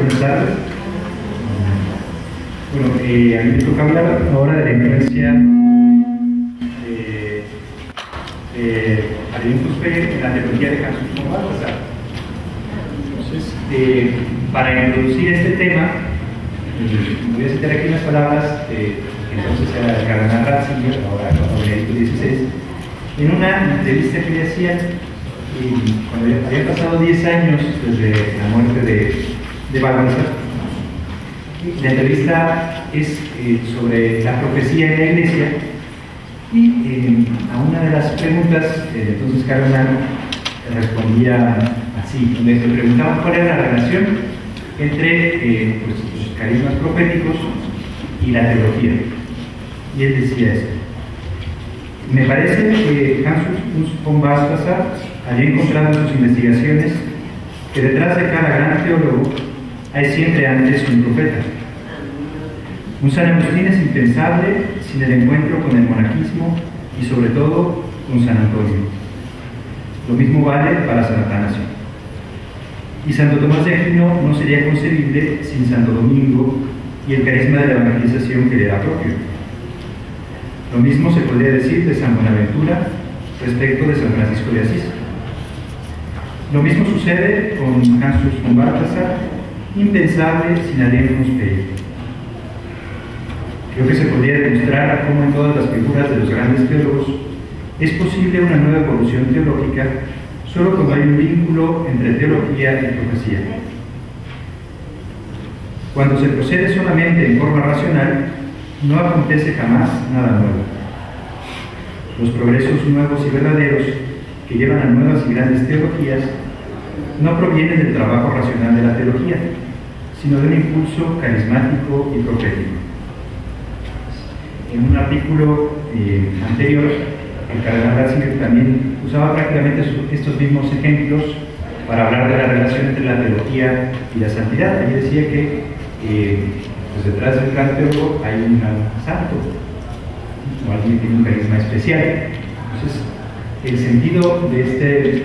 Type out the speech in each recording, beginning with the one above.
buenas tardes. Bueno, a mí me toca hablar ahora de la influencia de Alimentos P en la teología de Hans von Balthasar. Entonces, para introducir este tema, voy a citar aquí unas palabras que entonces era el cardenal Ratzinger, ahora Benedicto XVI, en una entrevista que le hacían cuando habían pasado 10 años desde la muerte de Balthasar. La entrevista es sobre la profecía en la Iglesia y a una de las preguntas, entonces cardenal respondía así, donde le preguntaban cuál era la relación entre los carismas proféticos y la teología. Y él decía esto: me parece que Hans von Balthasar había encontrado en sus investigaciones que detrás de cada gran teólogo hay siempre antes un profeta. Un San Agustín es impensable sin el encuentro con el monaquismo y sobre todo con San Antonio. Lo mismo vale para San Atanasio. Y Santo Tomás de Aquino no sería concebible sin Santo Domingo y el carisma de la evangelización que le era propio. Lo mismo se podría decir de San Buenaventura respecto de San Francisco de Asís. Lo mismo sucede con Hans von Balthasar, impensable sin Alienus Pei. Creo que se podría demostrar cómo en todas las figuras de los grandes teólogos es posible una nueva evolución teológica solo cuando hay un vínculo entre teología y profecía. Cuando se procede solamente en forma racional, no acontece jamás nada nuevo. Los progresos nuevos y verdaderos que llevan a nuevas y grandes teologías no provienen del trabajo racional de la teología, sino de un impulso carismático y profético. En un artículo anterior, el cardenal Ratzinger también usaba prácticamente estos mismos ejemplos para hablar de la relación entre la teología y la santidad. Allí decía que pues detrás del gran teólogo hay un santo, o alguien que tiene un carisma especial. Entonces, el sentido de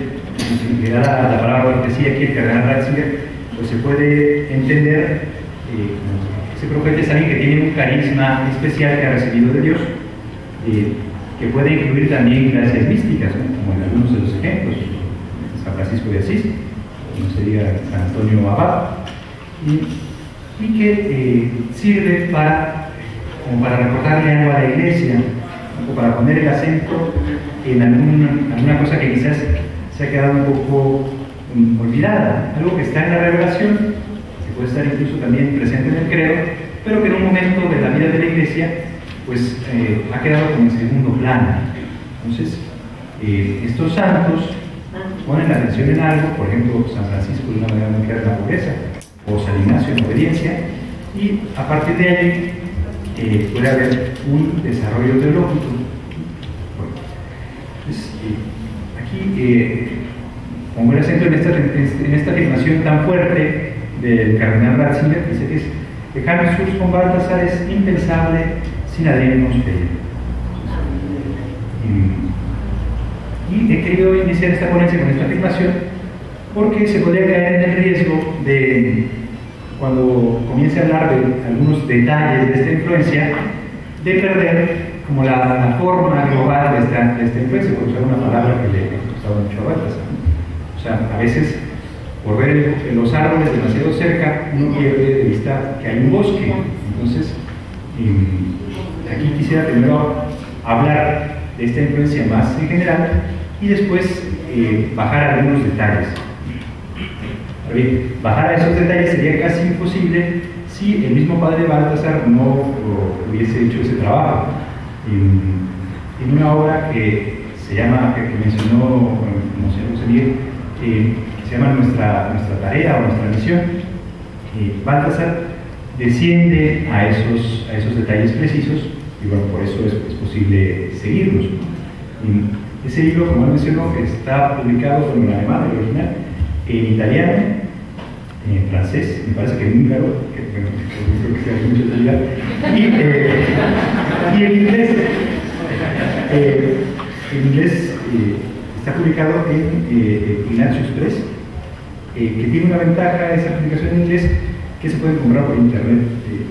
que da la palabra que decía aquí el cardenal Ratzinger, pues se puede entender ese profeta es alguien que tiene un carisma especial que ha recibido de Dios, que puede incluir también gracias místicas, ¿no? Como en algunos de los ejemplos, San Francisco de Asís, como sería San Antonio Abad, y que sirve como para recordarle algo a la Iglesia, o para poner el acento en alguna cosa que quizás se ha quedado un poco olvidada, algo que está en la revelación, que puede estar incluso también presente en el credo, pero que en un momento de la vida de la Iglesia pues ha quedado como en segundo plano. Entonces, estos santos ponen la atención en algo, por ejemplo, San Francisco de una manera muy clara en la pobreza, o San Ignacio en obediencia, y a partir de allí puede haber un desarrollo teológico. Bueno, pues, aquí pongo el acento en esta afirmación tan fuerte del cardenal Ratzinger, dice que Hans von Balthasar es impensable sin Alienus Pei. Y he querido iniciar esta ponencia con esta afirmación porque se podría caer en el riesgo de, cuando comience a hablar de algunos detalles de esta influencia, de perder como la forma global de esta influencia, por usar una palabra que le he gustado mucho a Balthasar. O sea, a veces, por ver los árboles demasiado cerca, uno pierde de vista que hay un bosque. Entonces, aquí quisiera primero hablar de esta influencia más en general y después bajar a algunos detalles. Bajar a esos detalles sería casi imposible si el mismo padre Balthasar no hubiese hecho ese trabajo. En una obra que se llama, que mencionó Monseñor Seguir, que se llama nuestra tarea o nuestra misión, Balthasar desciende a esos detalles precisos y bueno, por eso es posible seguirlos. Ese libro, como él mencionó, está publicado en alemán, el original, en italiano, en francés, me parece que en húngaro, que bueno, creo que sea mucho italiano, y en inglés. En inglés está publicado en Ignatius Press, que tiene una ventaja esa publicación en inglés, que se pueden comprar por internet.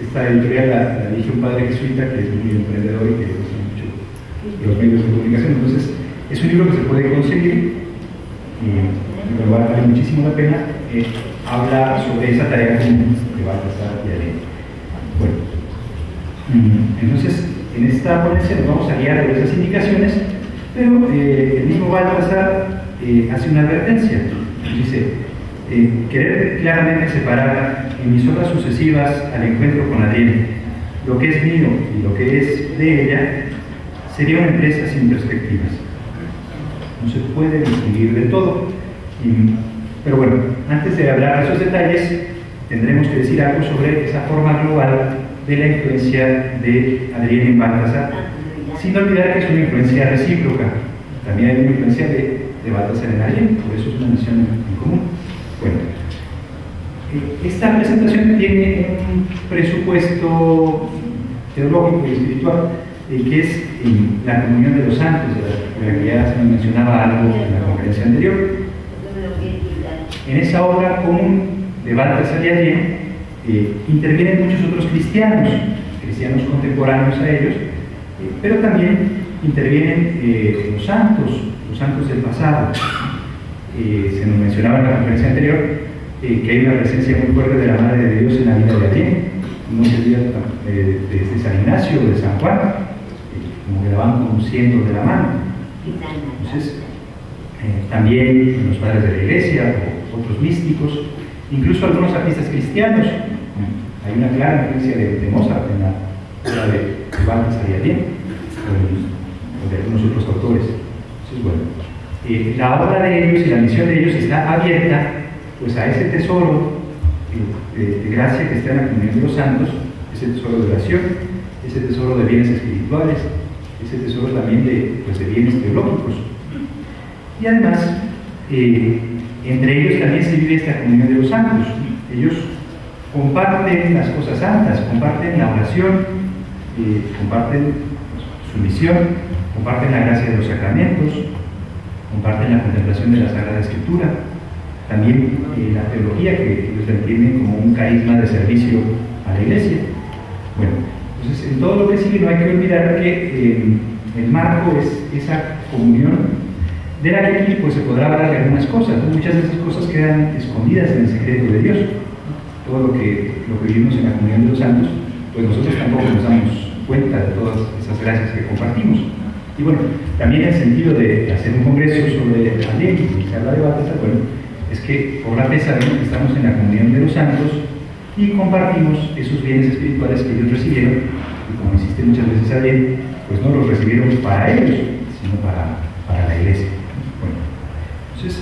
Esta editorial la dirige un padre jesuita que es muy emprendedor y que usa mucho los medios de comunicación. Entonces, es un libro que se puede conseguir y me vale muchísimo la pena. Habla sobre esa tarea común que va a pasar y haré. Bueno, entonces, en esta ponencia nos vamos a guiar por esas indicaciones, pero el mismo Balthasar hace una advertencia. Dice: querer claramente separar en mis obras sucesivas al encuentro con Adrienne lo que es mío y lo que es de ella sería una empresa sin perspectivas. No se puede distinguir de todo. Pero bueno, antes de hablar de esos detalles, tendremos que decir algo sobre esa forma global de la influencia de Adrienne en Balthasar, sin olvidar que es una influencia recíproca. También hay una influencia de Balthasar en Adrienne, por eso es una mención en común. Bueno, esta presentación tiene un presupuesto teológico y espiritual, que es la comunión de los santos, de la que ya se mencionaba algo en la conferencia anterior. En esa obra común de Balthasar y Adrienne intervienen muchos otros cristianos contemporáneos a ellos, pero también intervienen los santos del pasado. Se nos mencionaba en la conferencia anterior que hay una presencia muy fuerte de la Madre de Dios en la vida de Adrienne. No se olvida desde San Ignacio o de San Juan, como que la van conduciendo de la mano. Entonces, también los padres de la Iglesia o otros místicos, incluso algunos artistas cristianos. Hay una clara influencia de Mozart en la obra de Balthasar y Adrienne, o de algunos otros autores. Entonces, bueno, la obra de ellos y la misión de ellos está abierta pues a ese tesoro de gracia que está en la comunión de los santos, ese tesoro de oración, ese tesoro de bienes espirituales, ese tesoro también de bienes teológicos. Y además, entre ellos también se vive esta comunión de los santos. Ellos comparten las cosas santas, comparten la oración, comparten su misión, comparten la gracia de los sacramentos, comparten la contemplación de la Sagrada Escritura, también la teología que ellos entienden como un carisma de servicio a la Iglesia. Bueno, entonces en todo lo que sigue no hay que olvidar que el marco es esa comunión de la que aquí pues, se podrá hablar de algunas cosas. Muchas de esas cosas quedan escondidas en el secreto de Dios. Todo lo que vivimos en la comunión de los santos, pues nosotros tampoco nos damos cuenta de todas esas gracias que compartimos. Y bueno, también el sentido de hacer un congreso sobre la ley y se habla de Balthasar, bueno, es que por la fe sabemos que estamos en la comunión de los santos y compartimos esos bienes espirituales que ellos recibieron, y como insiste muchas veces Adrienne, pues no los recibieron para ellos, sino para la Iglesia. Bueno, entonces,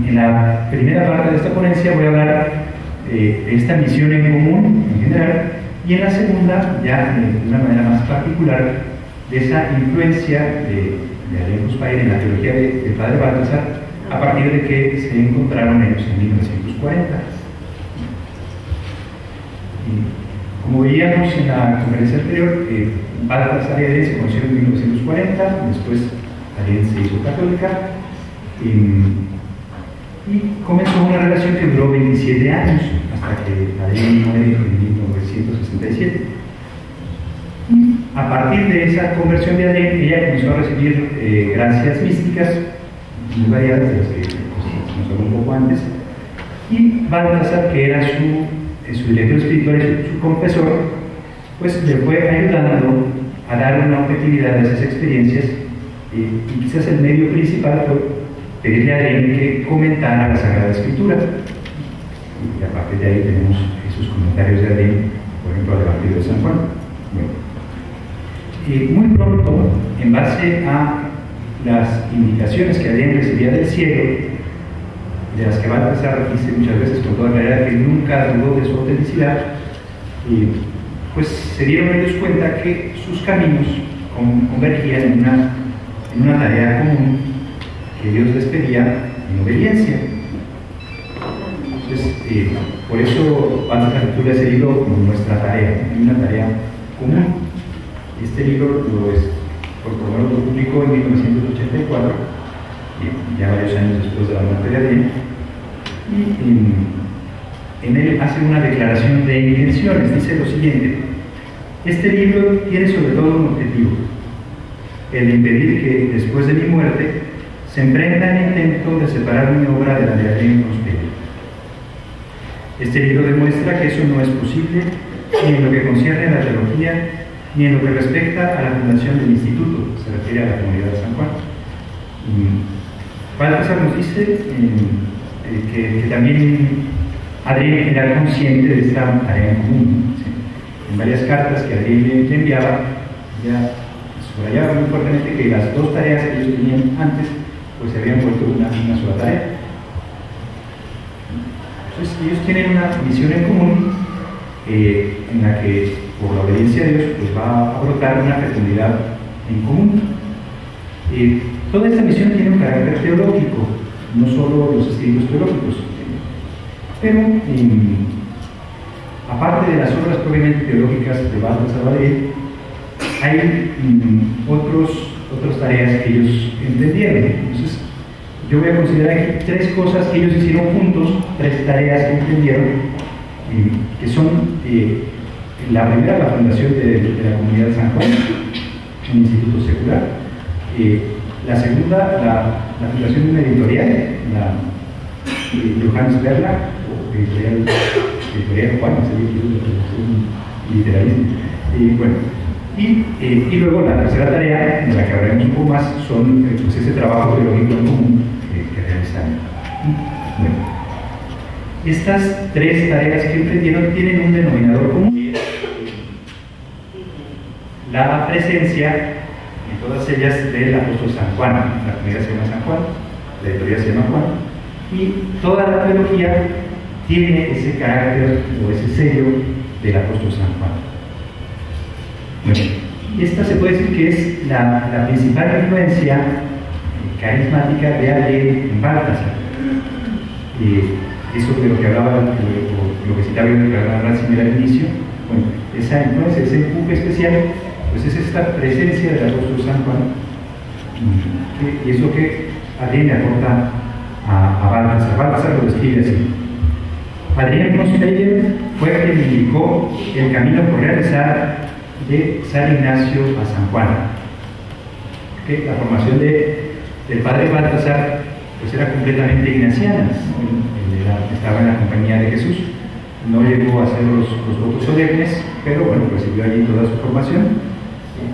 en la primera parte de esta ponencia voy a hablar de esta misión en común en general, y en la segunda, ya de una manera más particular, de esa influencia de Adrienne Huspayer en la teología del padre Balthasar, a partir de que se encontraron ellos en 1940. Y como veíamos en la conferencia anterior, Balthasar y Adrienne se conocieron en 1940, después Adrienne se hizo católica, y comenzó una relación que duró 27 años, hasta que Adrienne muere en 1967. Y a partir de esa conversión de Adrienne, ella comenzó a recibir gracias místicas muy variadas, de las que nos habló un poco antes, y Balthasar, que era su director espiritual y su confesor, pues le fue ayudando a dar una objetividad a esas experiencias, y quizás el medio principal fue pedirle a Adrienne que comentara la Sagrada Escritura, y a partir de ahí tenemos esos comentarios de Adrienne, por ejemplo, al Evangelio de San Juan. Bueno, muy pronto, en base a las indicaciones que Adrienne recibía del cielo, de las que Balthasar dice muchas veces con toda claridad que nunca dudó de su autenticidad, pues se dieron ellos cuenta que sus caminos convergían en una tarea común que Dios les pedía en obediencia. Entonces, por eso Balthasar titula ese libro como nuestra tarea, una tarea común. Este libro por lo menos lo publicó en 1984, ya varios años después de la muerte de Adrienne, y en él hace una declaración de intenciones. Dice lo siguiente: este libro tiene sobre todo un objetivo, el de impedir que después de mi muerte se emprenda el intento de separar mi obra de la de Adrien Prosperi. Este libro demuestra que eso no es posible, ni en lo que concierne a la teología, ni en lo que respecta a la fundación del instituto, se refiere a la comunidad de San Juan. Baltasar nos dice que también Adrien era consciente de esta tarea en común. ¿Sí? En varias cartas que Adrien le enviaba, ya subrayaba muy fuertemente que las dos tareas que ellos tenían antes pues se habían vuelto una sola tarea. Entonces ellos tienen una misión en común en la que por la obediencia a Dios pues va a brotar una fecundidad en común. Toda esta misión tiene un carácter teológico, no solo los escritos teológicos, pero aparte de las obras propiamente teológicas de Baltasar Adrien, hay otras tareas que ellos entendieron. Entonces, yo voy a considerar aquí tres cosas que ellos hicieron juntos, tres tareas que entendieron, que son la primera, la fundación de la comunidad de San Juan, un instituto secular; la segunda, la fundación de una editorial, la Johannes Verlag, o editorial Juan, sería literalismo. Bueno, y luego la tercera tarea, en la que hablaremos un poco más, son pues ese trabajo teológico en común que realizan. Bueno, estas tres tareas que emprendieron tienen un denominador común: la presencia en todas ellas del apóstol San Juan. La comunidad se llama San Juan, la editorial se llama Juan, y toda la teología tiene ese carácter o ese sello del apóstol San Juan. Bueno, esta se puede decir que es la principal influencia carismática de Adrien en Baltasar. Eso de lo que hablaba, lo que citaba yo, que hablaba Ratzinger al inicio, bueno, esa influencia, ese empuje especial, pues es esta presencia del apóstol San Juan, y eso que Adrien le aporta a Baltasar. Baltasar lo describe así: Adrien Prosperi fue quien indicó el camino por realizar de San Ignacio a San Juan. La formación del padre Baltasar pues era completamente ignaciana. Estaba en la compañía de Jesús, no llegó a hacer los votos solemnes, pero bueno, recibió allí toda su formación.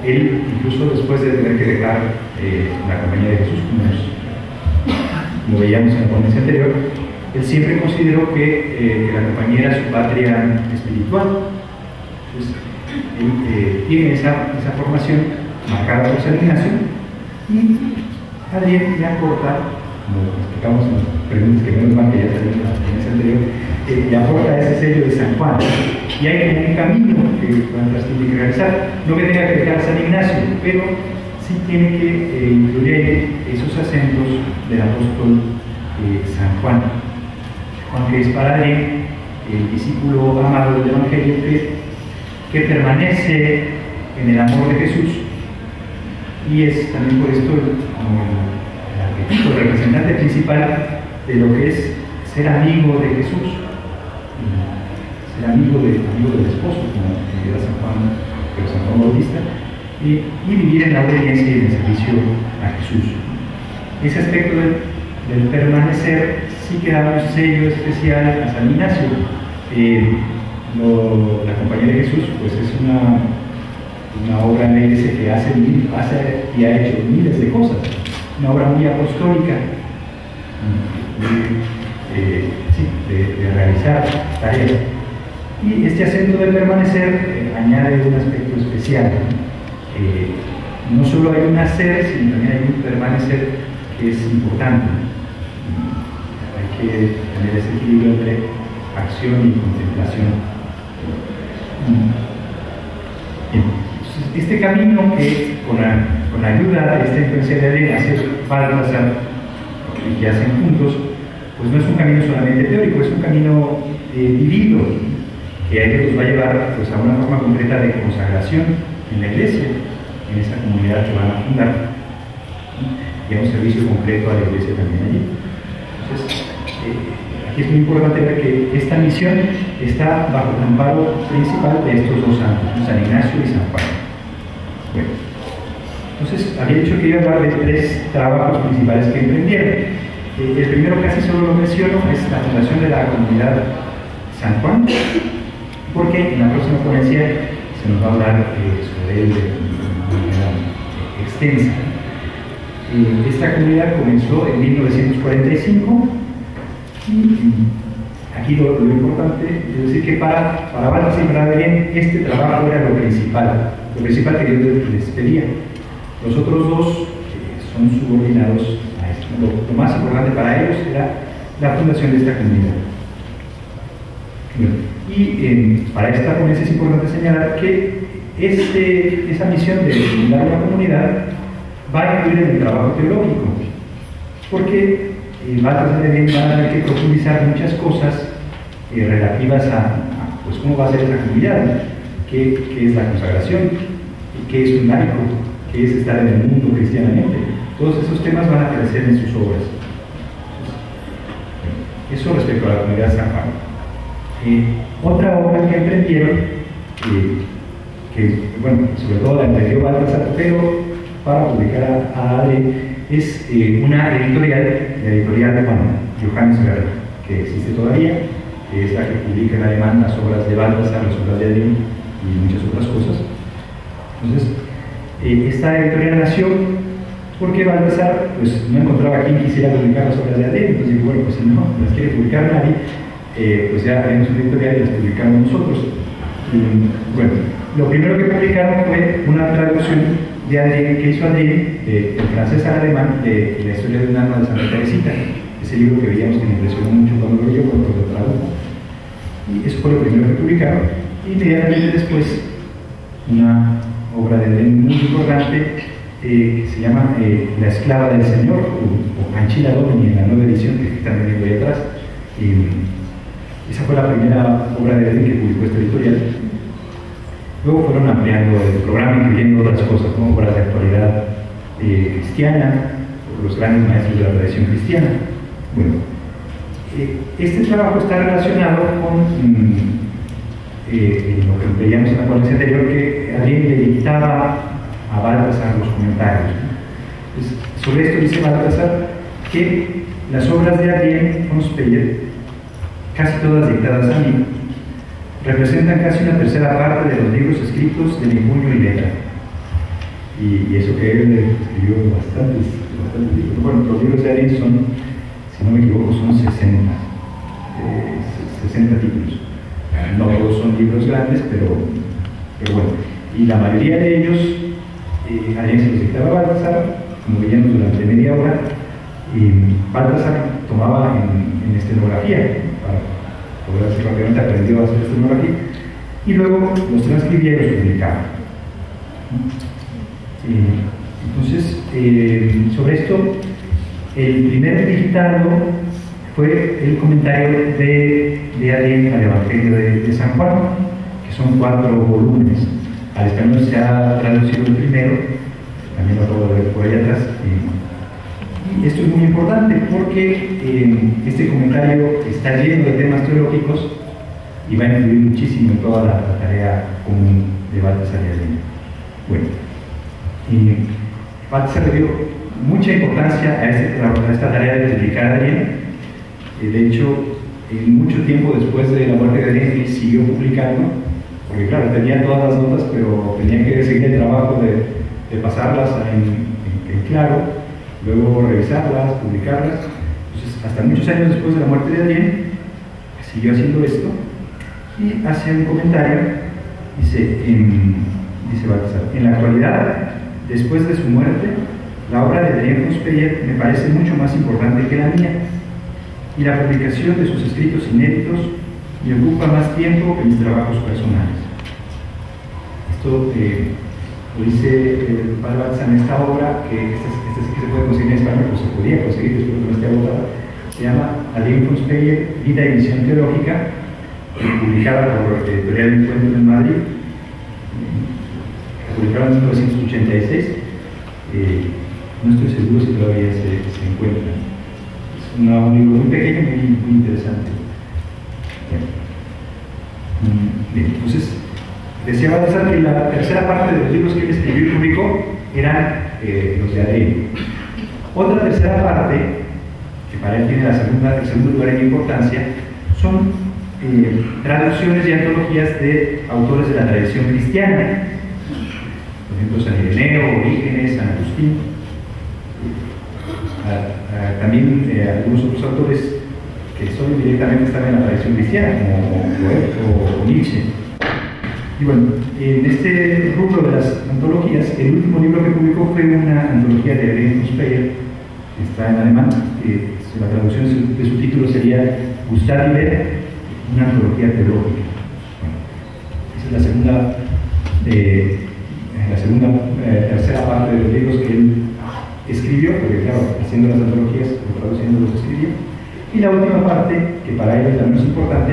Él, incluso después de tener que dejar la compañía de Jesús, como veíamos en la ponencia anterior, él siempre consideró que la compañía era su patria espiritual. Entonces, él tiene esa formación marcada por San Ignacio, y Adrien le aporta, como explicamos en las preguntas que menos mal que ya salieron en la ponencia anterior, le aporta ese sello de San Juan. Y hay como un camino que Baltasar tiene que realizar, no que tenga que dejar a San Ignacio, pero sí tiene que incluir esos acentos del apóstol San Juan. Juan, que es para Adrien el discípulo amado del Evangelio que permanece en el amor de Jesús, y es también por esto como el arquetipo, el representante principal de lo que es ser amigo de Jesús, ser amigo del esposo, como era San Juan, pero San Juan Bautista, y vivir en la obediencia y en el servicio a Jesús. Ese aspecto del permanecer sí que da un sello especial a San Ignacio. La compañía de Jesús pues es una obra en la iglesia que hace y ha hecho miles de cosas, una obra muy apostólica, de realizar tareas, y este acento de permanecer añade un aspecto especial. No solo hay un hacer, sino también hay un permanecer que es importante. Hay que tener ese equilibrio entre acción y contemplación. Este camino que con la ayuda de esta influencia de Adrien hace Baltasar y que hacen juntos, pues no es un camino solamente teórico, es un camino vivido, que a ellos los va a llevar pues, a una forma concreta de consagración en la iglesia, en esa comunidad que van a fundar, y a un servicio concreto a la iglesia también allí. Entonces, aquí es muy importante ver que esta misión está bajo el amparo principal de estos dos santos, San Ignacio y San Juan. Bueno, entonces había dicho que iba a hablar de tres trabajos principales que emprendieron. El primero, casi solo lo menciono, es la fundación de la comunidad San Juan, porque en la próxima ponencia se nos va a hablar sobre él de manera extensa. Esta comunidad comenzó en 1945 y aquí lo importante es decir que para Baltasar y para Adrián este trabajo era lo principal que Dios les pedía. Los otros dos son subordinados a esto. Lo más importante para ellos era la fundación de esta comunidad. Bueno, y para esta ponencia es importante señalar que esa misión de fundar una comunidad va a incluir en el trabajo teológico, porque Baltasar y Adrián van a tener que profundizar muchas cosas relativas a pues, cómo va a ser esa comunidad, qué es la consagración, qué es un laico, qué es estar en el mundo cristianamente. Todos esos temas van a aparecer en sus obras. Eso respecto a la comunidad de San Juan. Otra obra que emprendieron, que bueno, sobre todo la emprendió Baltasar, pero para publicar a Adrián, es una editorial, la editorial Johannes Guerrero, que existe todavía, que es la que publica en alemán las obras de Baltasar, las obras de Adrián y muchas otras cosas. Entonces, esta editorial nació porque Baltasar pues, no encontraba quien quisiera publicar las obras de Adrián, entonces dijo, bueno, pues si no las quiere publicar nadie, pues ya haremos una editorial y las publicamos nosotros. Bueno, lo primero que publicaron fue una traducción de Adrián, que hizo Adrián, del francés al alemán, de la historia de un alma de Santa Teresita, ese libro que veíamos que me impresionó mucho cuando lo leyó, cuando lo tradujo. Y eso fue lo primero que publicaron. Y inmediatamente después, una obra de Adrián muy importante, que se llama La esclava del Señor, o Anchila Domini, en la nueva edición que están viendo ahí atrás. Esa fue la primera obra de Adrián que publicó esta editorial. Luego fueron ampliando el programa, incluyendo otras cosas, como obras de actualidad cristiana, por los grandes maestros de la tradición cristiana. Bueno, este trabajo está relacionado con lo que veíamos en la ponencia anterior, que Adrián le dictaba a Baltasar los comentarios. Pues, sobre esto dice Baltasar que las obras de Adrián von Speyer, casi todas dictadas a mí, representan casi una tercera parte de los libros escritos de mi puño y letra. Y eso que él escribió bastantes libros. Bueno, los libros de Adrián son, si no me equivoco, son 60 títulos. No todos son libros grandes, pero bueno. Y la mayoría de ellos, Adrián se los dictaba a Baltasar, como veíamos durante media hora, y Baltasar tomaba en estenografía, para poder hacer rápidamente, aprendió a hacer estenografía, y luego los transcribía y los publicaba. Entonces, sobre esto, el primer dictado fue el comentario de Adrián al Evangelio de San Juan, que son 4 volúmenes. Al español se ha traducido el primero, también lo acabo de ver por ahí atrás. Y esto es muy importante porque este comentario está lleno de temas teológicos y va a influir muchísimo en toda la tarea común de Baltasar y Adrián. Bueno, Baltasar le dio mucha importancia a esta tarea de publicar a Adrián. De hecho, mucho tiempo después de la muerte de Adrián, él siguió publicando, porque claro, tenía todas las notas, pero tenía que seguir el trabajo de pasarlas en claro, luego revisarlas, publicarlas. Entonces, hasta muchos años después de la muerte de Adrián, siguió haciendo esto y hace un comentario. Dice Baltasar: en la actualidad, después de su muerte, la obra de Adrián von Speyer me parece mucho más importante que la mía, y la publicación de sus escritos inéditos me ocupa más tiempo que mis trabajos personales. Esto lo dice el padre Baltasar en esta obra, que esta sí que se puede conseguir en español, pues se podía conseguir después de no esté agotada. Se llama Adrián von Speyer, Vida y Misión Teológica, publicada por Editorial Encuentro en Madrid, publicada en 1986. No estoy seguro si todavía se encuentra. un libro muy pequeño y muy interesante. Bien, entonces, decía Baltasar que la tercera parte de los libros que él escribió y publicó eran los de Adrián. Otra tercera parte, que para él tiene el segundo lugar en importancia, son traducciones y antologías de autores de la tradición cristiana. Por ejemplo, San Ireneo, Orígenes, San Agustín. También algunos otros autores que solo directamente están en la tradición cristiana, como Goethe o Nietzsche. Y bueno, en este rubro de las antologías, el último libro que publicó fue una antología de Adrian Speyer, que está en alemán. La traducción de su título sería Gustar y Ver, una antología teológica. Bueno, esa es la segunda tercera parte de los libros que él escribió, porque claro, haciendo las antologías o traduciendo los escribió. Y la última parte, que para él es la más importante,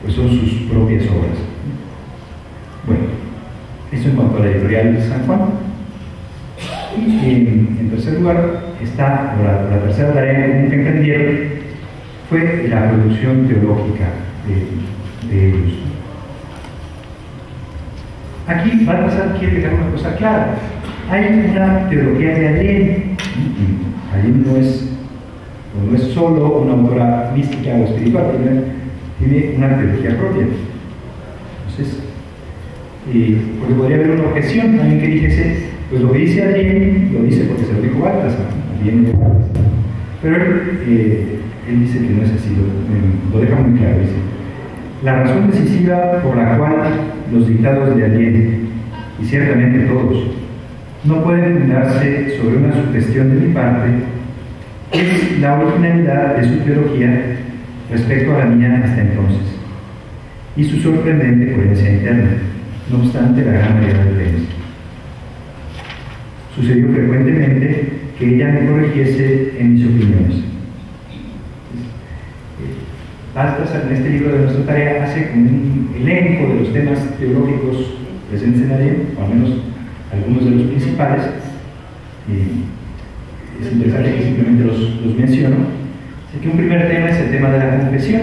pues son sus propias obras. Bueno, eso en cuanto a la editorial de San Juan. Y en tercer lugar está, la tercera tarea común que emprendieron fue la producción teológica de ellos. Aquí Baltasar quiere dejar una cosa clara. Hay una teología de Adrián. Adrián no es solo una autora mística o espiritual, tiene una teología propia. Entonces, porque podría haber una objeción también que dijese, pues lo que dice Adrián lo dice porque se lo dijo Baltasar, pero él dice que no es así, lo deja muy claro. Dice: la razón decisiva por la cual los dictados de Adrián, y ciertamente todos, no pueden fundarse sobre una sugestión de mi parte, es la originalidad de su teología respecto a la mía hasta entonces, y su sorprendente coherencia interna, no obstante la gran variedad de leyes. Sucedió frecuentemente que ella me corrigiese en mis opiniones. Baltasar, en este libro de nuestra tarea, hace un elenco de los temas teológicos presentes en Adrián, o al menos algunos de los principales. Es interesante que simplemente los menciono. Así que un primer tema es el tema de la confesión.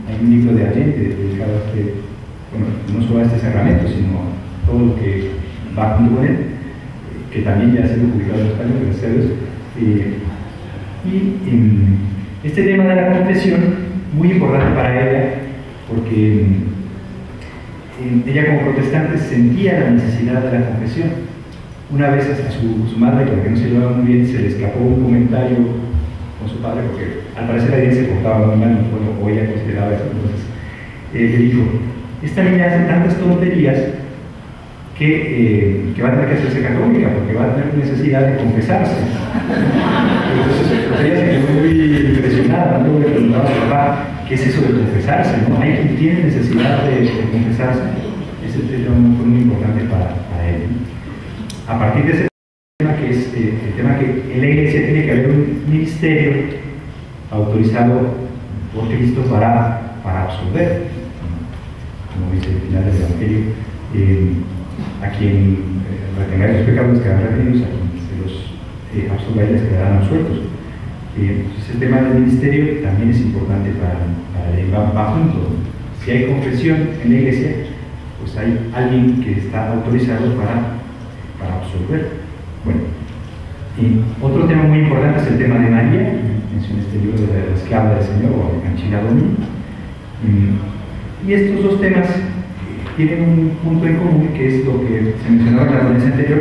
Hay un libro de Adrián dedicado a no solo a este sacramento, sino a todo lo que va junto con él, que también ya ha sido publicado en español, gracias a Dios. Este tema de la confesión, muy importante para ella, porque ella como protestante sentía la necesidad de la confesión. Una vez a su madre, porque no se llevaba muy bien, se le escapó un comentario con su padre, porque al parecer Adrián se portaba muy mal, o ella consideraba eso. Entonces le dijo: esta niña hace tantas tonterías que va a tener que hacerse católica, porque va a tener necesidad de confesarse. Entonces ella se quedó muy impresionada, luego le preguntaba a su papá: ¿qué es eso de confesarse? ¿No? ¿Hay quien tiene necesidad de confesarse? Ese tema fue muy importante para él. A partir de ese tema, que es el tema que en la Iglesia tiene que haber un ministerio autorizado por Cristo para absolver, como dice el final del Evangelio, a quien retengáis los pecados quedarán retenidos, a quien se los absolváis les quedarán absueltos. Entonces el tema del ministerio también es importante para él, va junto. Si hay confesión en la Iglesia, pues hay alguien que está autorizado para absolver. Bueno, otro tema muy importante es el tema de María. Mencioné este libro de la esclava del Señor, o Canchila Domini. Y estos dos temas tienen un punto en común, que es lo que se mencionaba en la ponencia anterior: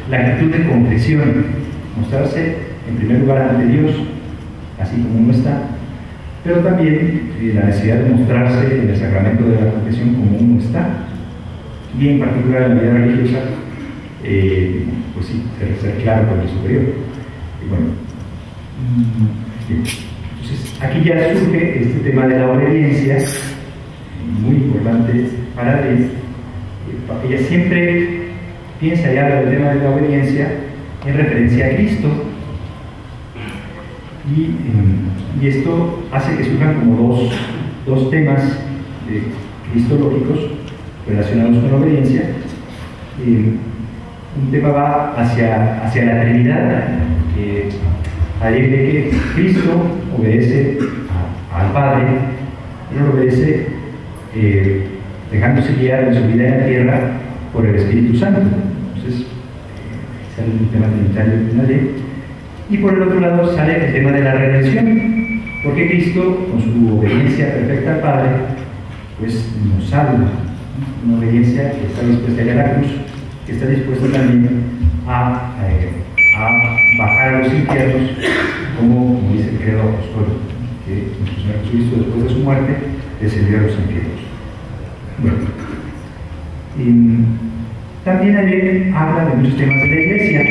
la actitud de confesión, mostrarse en primer lugar ante Dios, así como uno está, pero también la necesidad de mostrarse en el sacramento de la confesión como uno está, y en particular en la vida religiosa, pues sí, ser claro con el superior. Y bueno, entonces aquí ya surge este tema de la obediencia, muy importante para él. Ella siempre piensa y habla del tema de la obediencia en referencia a Cristo, y esto hace que surjan como dos temas cristológicos relacionados con la obediencia. Un tema va hacia la Trinidad, que Adrián ve que Cristo obedece al Padre, pero obedece dejándose guiar en su vida en la tierra por el Espíritu Santo. Entonces, sale el tema trinitario de la ley. Y por el otro lado sale el tema de la redención, porque Cristo, con su obediencia perfecta al Padre, pues nos salva. Una obediencia que está dispuesta a ir a la cruz, que está dispuesta también a bajar a los infiernos, como dice el credo apostólico, que nuestro Señor Jesucristo, después de su muerte, descendió a los infiernos. Bueno, también Adrián habla de muchos temas de la Iglesia,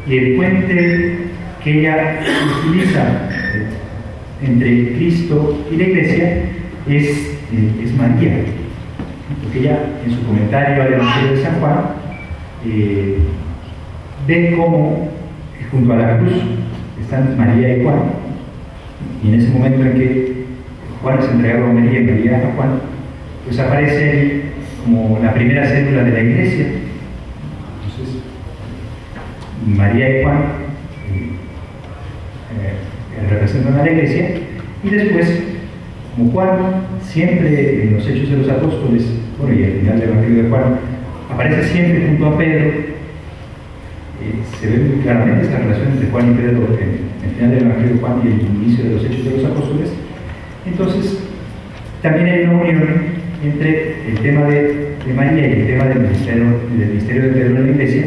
y el puente que ella utiliza entre Cristo y la Iglesia es María, porque ella en su comentario al Evangelio de San Juan ve cómo junto a la cruz están María y Juan, y en ese momento en que Juan es entregado a María y María a Juan, pues aparece como la primera célula de la Iglesia. Entonces, María y Juan representan a la Iglesia, y después, como Juan siempre en los Hechos de los Apóstoles, bueno, y al final del Evangelio de Juan, aparece siempre junto a Pedro, se ve muy claramente esta relación entre Juan y Pedro en el final del Evangelio de Juan y el inicio de los Hechos de los Apóstoles. Entonces, también hay una unión entre el tema de María y el tema del ministerio de Pedro en la Iglesia.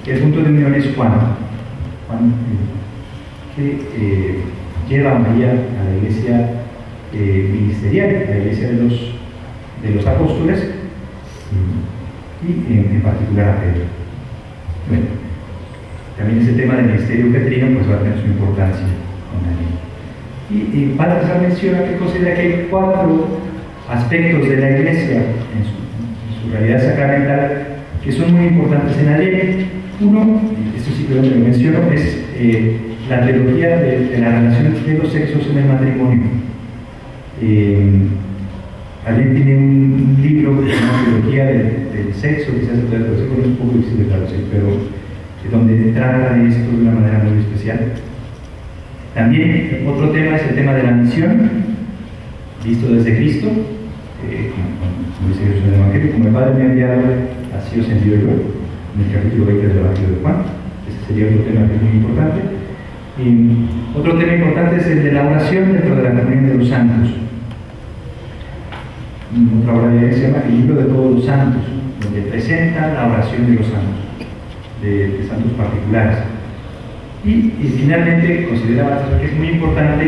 El punto de unión es Juan que lleva a María a la iglesia ministerial, a la iglesia de los apóstoles, y en particular a Pedro. Bueno, también ese tema del ministerio petrino pues va a tener su importancia con la ley. Y Baltasar menciona que considera que hay 4 aspectos de la iglesia en su realidad sacramental que son muy importantes en la ley. Uno, esto sí que lo menciono, es la teología de la relación de los sexos en el matrimonio. Alguien tiene un libro que se llama Teología del Sexo, quizás se puede traducir con un poco difícil de traducir, pero donde trata de esto de una manera muy especial. También otro tema es el tema de la misión, visto desde Cristo, como dice Jesús en el Evangelio: como el Padre me ha enviado, así os envío yo, en el capítulo 20 del Evangelio de Juan. Ese sería otro tema que es muy importante. Y otro tema importante es el de la oración dentro de la comunión de los santos. Otra obra de él se llama El Libro de Todos los Santos, donde presenta la oración de los santos, de santos particulares. Y finalmente considera que es muy importante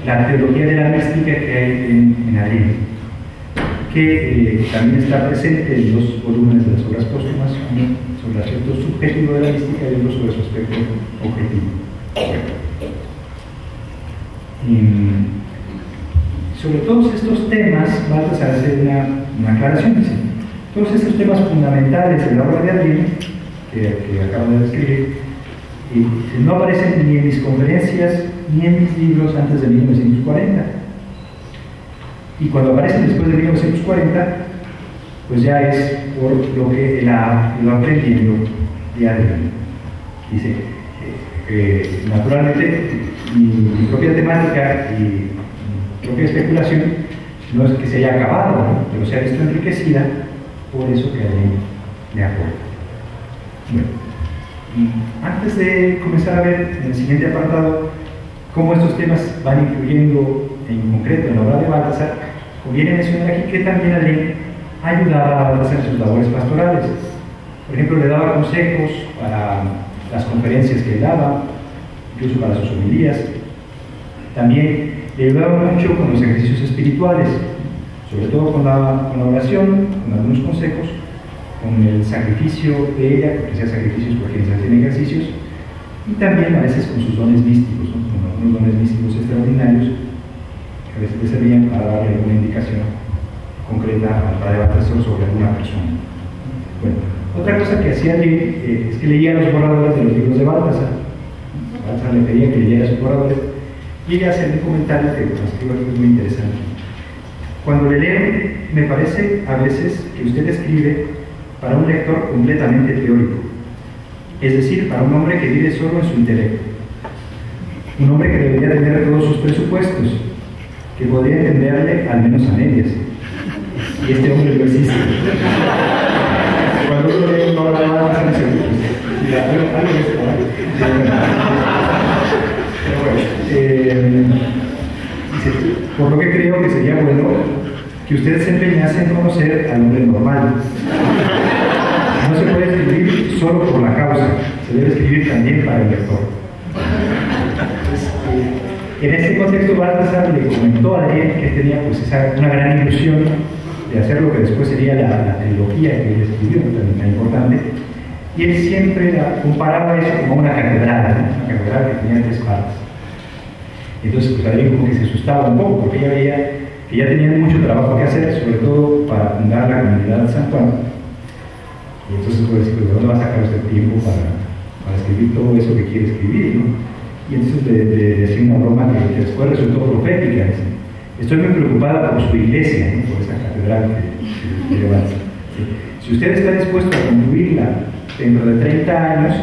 la teología de la mística que hay en Adrián, que también está presente en 2 volúmenes de las obras póstumas, uno sobre el aspecto subjetivo de la mística y otro sobre su aspecto objetivo. Sobre todos estos temas, Baltasar hace una aclaración. Dice: todos estos temas fundamentales de la obra de Adrián, que acabo de describir, no aparecen ni en mis conferencias ni en mis libros antes de 1940. Y cuando aparecen después de 1940, pues ya es por lo que él ha ido aprendiendo de Adrián. Dice, naturalmente, mi propia temática y mi propia especulación no es que se haya acabado, ¿no? Pero se ha visto enriquecida por eso que Adrián le aporta. Bueno, antes de comenzar a ver en el siguiente apartado cómo estos temas van influyendo en concreto en la obra de Baltasar, conviene mencionar aquí que también Adrián ayudaba a Baltasar en sus labores pastorales. Por ejemplo, le daba consejos para las conferencias que él daba, incluso para sus homilías. También le ayudaba mucho con los ejercicios espirituales, sobre todo con la oración, con algunos consejos, con el sacrificio de ella, porque sea sacrificios por quienes hacen ejercicios, y también a veces con sus dones místicos, ¿no? Con algunos dones místicos extraordinarios que a veces le servían para darle alguna indicación concreta al padre Baltasar sobre alguna persona. Bueno, otra cosa que hacía es que leía los borradores de los libros de Baltasar. Baltasar le pedía que leyera sus borradores, y ella hacía un comentario que transcribo aquí, es muy interesante. Cuando le leo, me parece a veces que usted escribe para un lector completamente teórico, es decir, para un hombre que vive solo en su intelecto. un hombre que debería tener todos sus presupuestos, que podría entenderle al menos a medias. Y este hombre no existe. Cuando uno lee una obra de Baltasar, algo de esto, por lo que creo que sería bueno que usted se empeñase en conocer al hombre normal. No se puede escribir solo por la causa, se debe escribir también para el lector. En este contexto, Baltasar le comentó a Adrien que él tenía pues, una gran ilusión de hacer lo que después sería la trilogía que él escribió, tan importante, y él siempre comparaba eso como una catedral, ¿no? Una catedral que tenía 3 partes. Entonces, pues Adrien como que se asustaba un poco, porque ella veía que ya tenían mucho trabajo que hacer, sobre todo para fundar la comunidad de San Juan. Y entonces puede decir, ¿de dónde va a sacar usted tiempo para escribir todo eso que quiere escribir, ¿no? Y entonces le decía una broma que después resultó profética. Estoy muy preocupada por su iglesia, ¿no? Por esa catedral que levanta. Si usted está dispuesto a concluirla dentro de 30 años,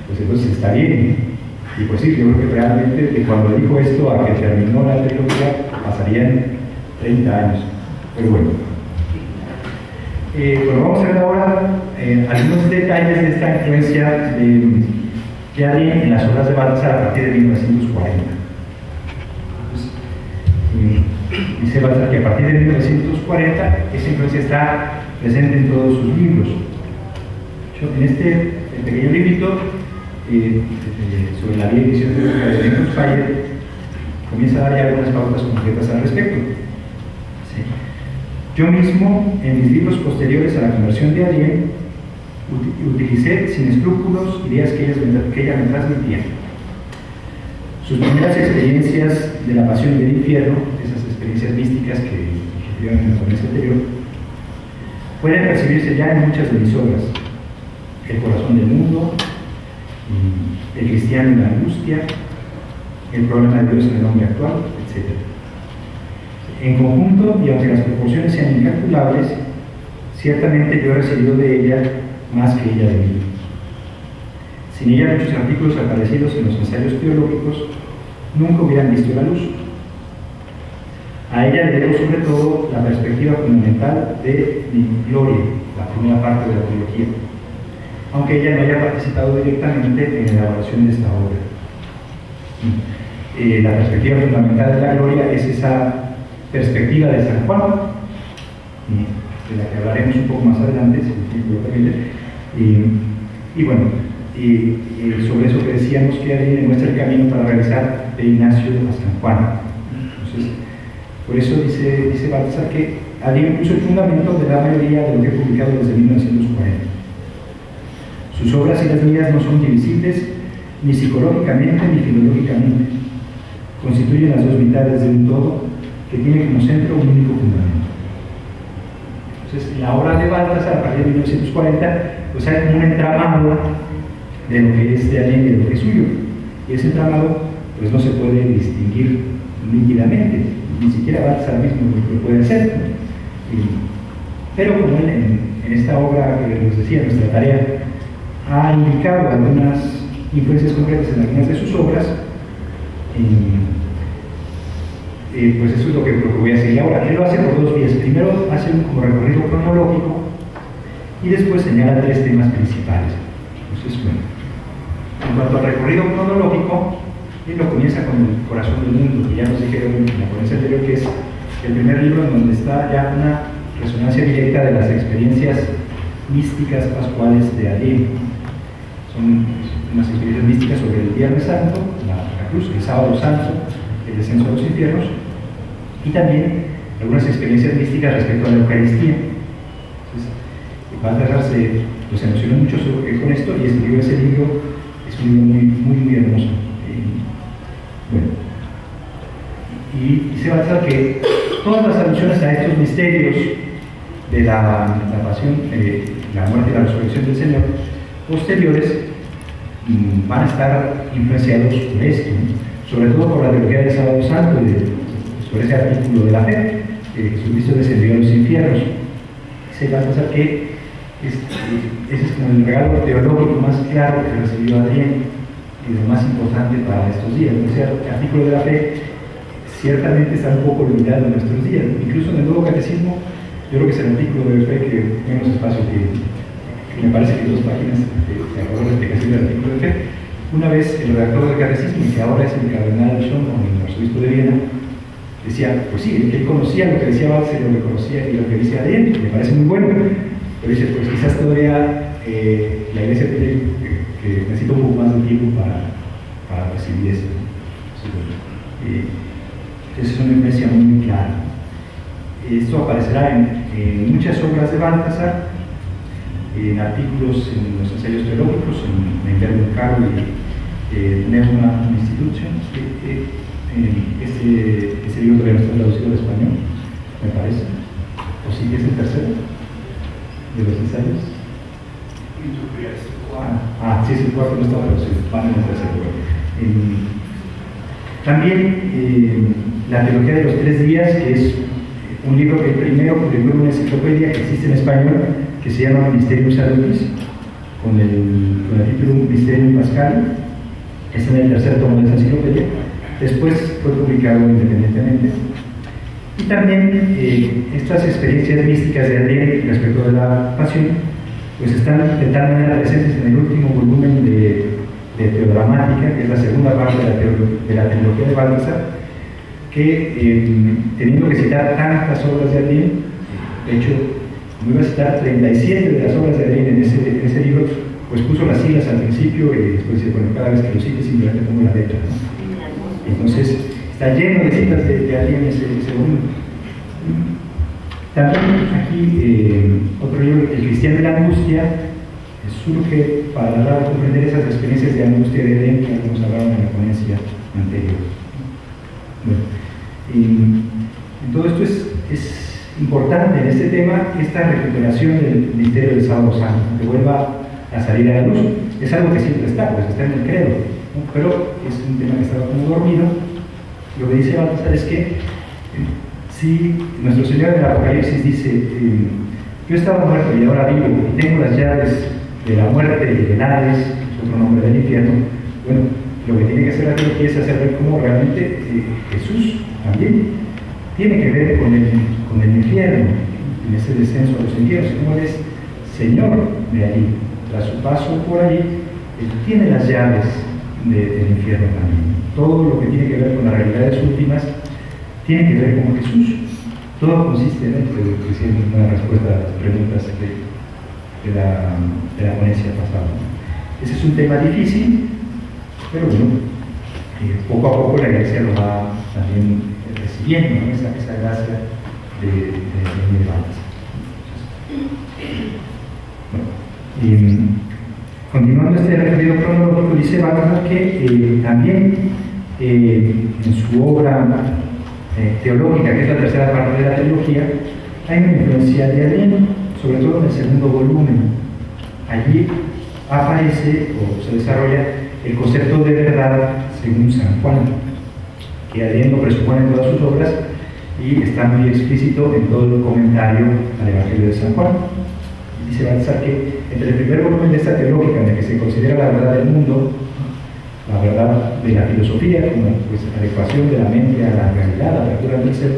pues entonces está bien, ¿no? Y pues sí, yo creo que realmente de cuando dijo esto a que terminó la trilogía pasarían 30 años. Pero bueno. Vamos a ver ahora algunos detalles de esta influencia de Adrien en las obras de Baltasar a partir de 1940. Entonces, dice Baltasar que a partir de 1940 esa influencia está presente en todos sus libros. En este pequeño librito sobre la vía edición de Edmund Speyer comienza a dar ya algunas pautas concretas al respecto. ¿Sí? Yo mismo, en mis libros posteriores a la conversión de Adrien, utilicé sin escrúpulos ideas que ella me transmitía. Sus primeras experiencias de la pasión y del infierno, esas experiencias místicas que vieron en la conferencia anterior, pueden percibirse ya en muchas de mis obras. El corazón del mundo, el cristiano en la angustia, el problema de Dios en el hombre actual, etc. En conjunto, y aunque las proporciones sean incalculables, ciertamente yo he recibido de ella más que ella de mí. Sin ella, muchos artículos aparecidos en los ensayos teológicos nunca hubieran visto la luz. A ella le debo sobre todo la perspectiva fundamental de mi gloria, la primera parte de la teología, aunque ella no haya participado directamente en la elaboración de esta obra. La perspectiva fundamental de la gloria es esa perspectiva de San Juan, de la que hablaremos un poco más adelante, si el tiempo lo permite. Y bueno, sobre eso que decíamos que Adrien muestra el camino para realizar de Ignacio a San Juan. Entonces, por eso dice Baltasar que Adrien puso el fundamento de la mayoría de lo que he publicado desde 1940. Sus obras y las mías no son divisibles ni psicológicamente ni filológicamente. Constituyen las dos mitades de un todo que tiene como centro un único fundamento. Entonces, la obra de Baltasar, a partir de 1940, pues hay como un entramado de lo que es de Adrien y de lo que es suyo. Y ese entramado, pues no se puede distinguir nítidamente, ni siquiera Baltasar mismo lo puede hacer. Pero como él, en esta obra que les decía, nuestra tarea, ha indicado algunas influencias concretas en algunas de sus obras, pues eso es lo que voy a seguir ahora. Él lo hace por dos vías. Primero hace un como recorrido cronológico y después señala 3 temas principales. Entonces, bueno, en cuanto al recorrido cronológico, él lo comienza con el corazón del mundo, que ya nos dijeron en la ponencia anterior, que es el primer libro en donde está ya una resonancia directa de las experiencias místicas pascuales de Adrien. Son unas experiencias místicas sobre el Viernes Santo, la cruz, el Sábado Santo, el descenso a los infiernos, y también algunas experiencias místicas respecto a la Eucaristía. Entonces, Baltasar se emocionó mucho con esto y escribió ese libro. Es un libro muy hermoso. Bueno, y dice Baltasar que todas las alusiones a estos misterios de la pasión, la muerte y la resurrección del Señor posteriores van a estar influenciados por esto, ¿no? Sobre todo por la teología del Sábado Santo y sobre ese artículo de la fe, que Jesucristo descendió a los infiernos. Se va a pensar que ese es como el regalo teológico más claro que recibió Adrien. y lo más importante para estos días. O sea, el artículo de la fe ciertamente está un poco limitado en nuestros días. Incluso en el Nuevo Catecismo, yo creo que es el artículo de fe que menos espacio tiene. Me parece que 2 páginas de acuerdo a la explicación del artículo de fe. Una vez el redactor del Catecismo, que ahora es el cardenal Schönborn, el arzobispo de Viena, decía, pues sí, él conocía lo que decía Balthasar, lo que conocía y lo que dice Adrien, me parece muy bueno, pero dice, pues quizás todavía la Iglesia tiene que necesita un poco más de tiempo para recibir eso. Es una influencia muy clara. Esto aparecerá en muchas obras de Balthasar, en artículos en los ensayos teológicos, en Verbum Caro y Neuma Institution. Ese libro todavía no está traducido al español, me parece. ¿O sí que es el tercero de los ensayos? Sí, es el cuarto, no está traducido, van en el tercero. También la teología de los 3 días, que es un libro que primero publicó en una enciclopedia que existe en español, que se llama Mysterium Salutis, con el título Mysterium Pascal. Es en el tercer tomo de esa enciclopedia. Después fue publicado independientemente. Y también estas experiencias místicas de Adrien respecto de la pasión, pues están de tal manera presentes en el último volumen de Teodramática, que es la segunda parte de la teología de Balthasar, que teniendo que citar tantas obras de Adrien, de hecho, como iba a citar 37 de las obras de Adrien en ese libro, pues puso las siglas al principio y después dice, bueno, cada vez que lo cite simplemente pongo la letra, ¿no? Entonces, está lleno de citas de Adrien ese volumen. También aquí, otro libro, El Cristiano de la Angustia, surge para dar a comprender esas experiencias de angustia de Adrien que hemos hablado en la ponencia anterior. Bueno, y todo esto es importante en este tema, esta recuperación del misterio del sábado santo, que vuelva a salir a la luz. Es algo que siempre está, pues está en el credo, ¿no? Pero es un tema que estaba como dormido. Lo que dice Balthasar es que si nuestro Señor en el Apocalipsis dice, yo estaba muerto y ahora vivo y tengo las llaves de la muerte y del Hades, es otro nombre del infierno, bueno, lo que tiene que hacer la teología es hacer ver cómo realmente Jesús también tiene que ver con el infierno, en ese descenso a los infiernos, como Él es Señor de allí. Tras su paso por allí, Él tiene las llaves del infierno también. Todo lo que tiene que ver con las realidades últimas tiene que ver con Jesús. Todo consiste en esto, diciendo una respuesta a las preguntas de la ponencia pasada. Ese es un tema difícil, pero bueno, poco a poco la Iglesia lo va también recibiendo, ¿no? esa gracia de Balthasar. Bueno, continuando este recorrido cronológico, dice Balthasar que también en su obra teológica, que es la tercera parte de la teología, hay una influencia de Adrien, sobre todo en el segundo volumen. Allí aparece o se desarrolla el concepto de verdad según San Juan, que Adrien lo presupone en todas sus obras y está muy explícito en todo el comentario al Evangelio de San Juan. Dice Balthasar que entre el primer volumen de esta teológica, en el que se considera la verdad del mundo, la verdad de la filosofía, como pues, adecuación de la mente a la realidad, la apertura del ser,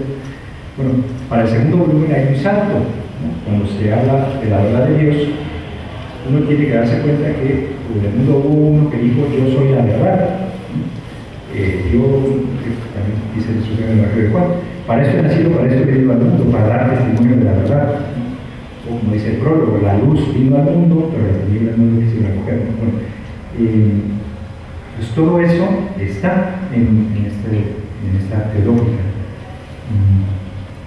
bueno, para el segundo volumen hay un salto, ¿no? Cuando se habla de la verdad de Dios, uno tiene que darse cuenta que en el mundo hubo uno que dijo, yo soy la verdad. También dice Jesús en el Evangelio de Juan, para esto he nacido, para esto he venido al mundo, para dar testimonio de la verdad. O como dice el prólogo, la luz vino al mundo, pero las tinieblas no lo quisieron recoger. Bueno, pues todo eso está en esta teología,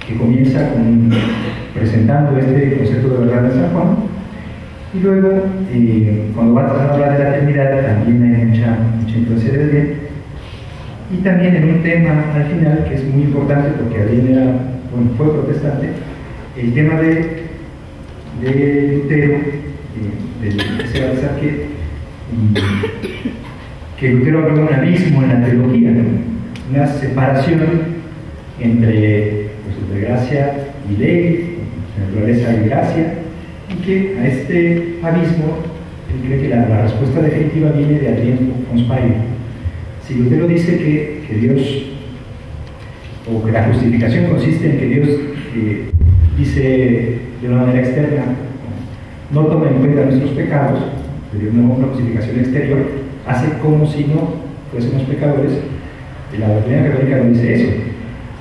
que comienza presentando este concepto de verdad de San Juan, y luego, cuando va a hablar de la eternidad, también hay mucha influencia de Adrien, y también en un tema al final que es muy importante porque Adrien fue protestante, el tema de Lutero, se va a pensar que Lutero habló de un abismo en la teología, ¿no? Una separación entre gracia y ley, naturaleza y gracia, y que a este abismo él cree que la respuesta definitiva viene de Adrien von Speyer. Si Lutero dice que Dios, o que la justificación consiste en que Dios dice de una manera externa, no toma en cuenta nuestros pecados, de una justificación exterior, hace como si no fuésemos pecadores, la doctrina católica no dice eso.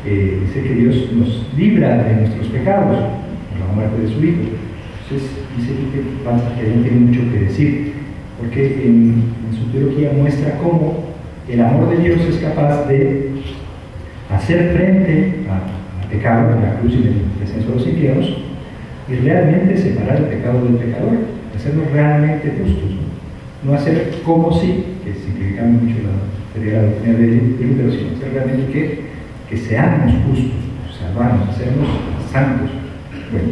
Dice que Dios nos libra de nuestros pecados por la muerte de su Hijo. Entonces dice que él tiene mucho que decir, porque en su teología muestra cómo el amor de Dios es capaz de hacer frente al pecado, a la cruz y el descenso a los infiernos, y realmente separar el pecado del pecador, hacernos realmente justos, no hacer como si, que simplificamos mucho la doctrina de Lutero, sino hacer realmente que seamos justos, salvarnos, hacernos santos. Bueno,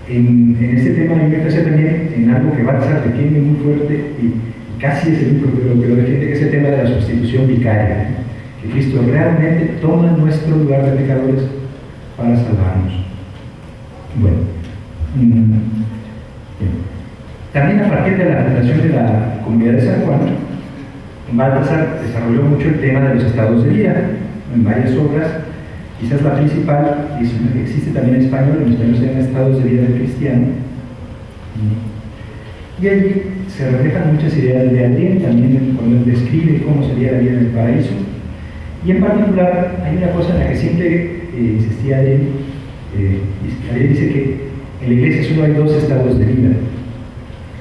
en este tema a mí me parece también en algo que Balthasar defiende muy fuerte y casi es el único que lo defiende, que es el tema de la sustitución vicaria, que Cristo realmente toma nuestro lugar de pecadores para salvarnos. Bueno, también a partir de la fundación de la Comunidad de San Juan, Balthasar desarrolló mucho el tema de los estados de vida en varias obras. Quizás la principal, y existe también en español se llama Estados de Vida del Cristiano, y allí se reflejan muchas ideas de Adrien, también cuando él describe cómo sería la vida en el paraíso, y en particular hay una cosa en la que siempre insistía Adrien. Adrien dice que en la iglesia solo hay dos estados de vida: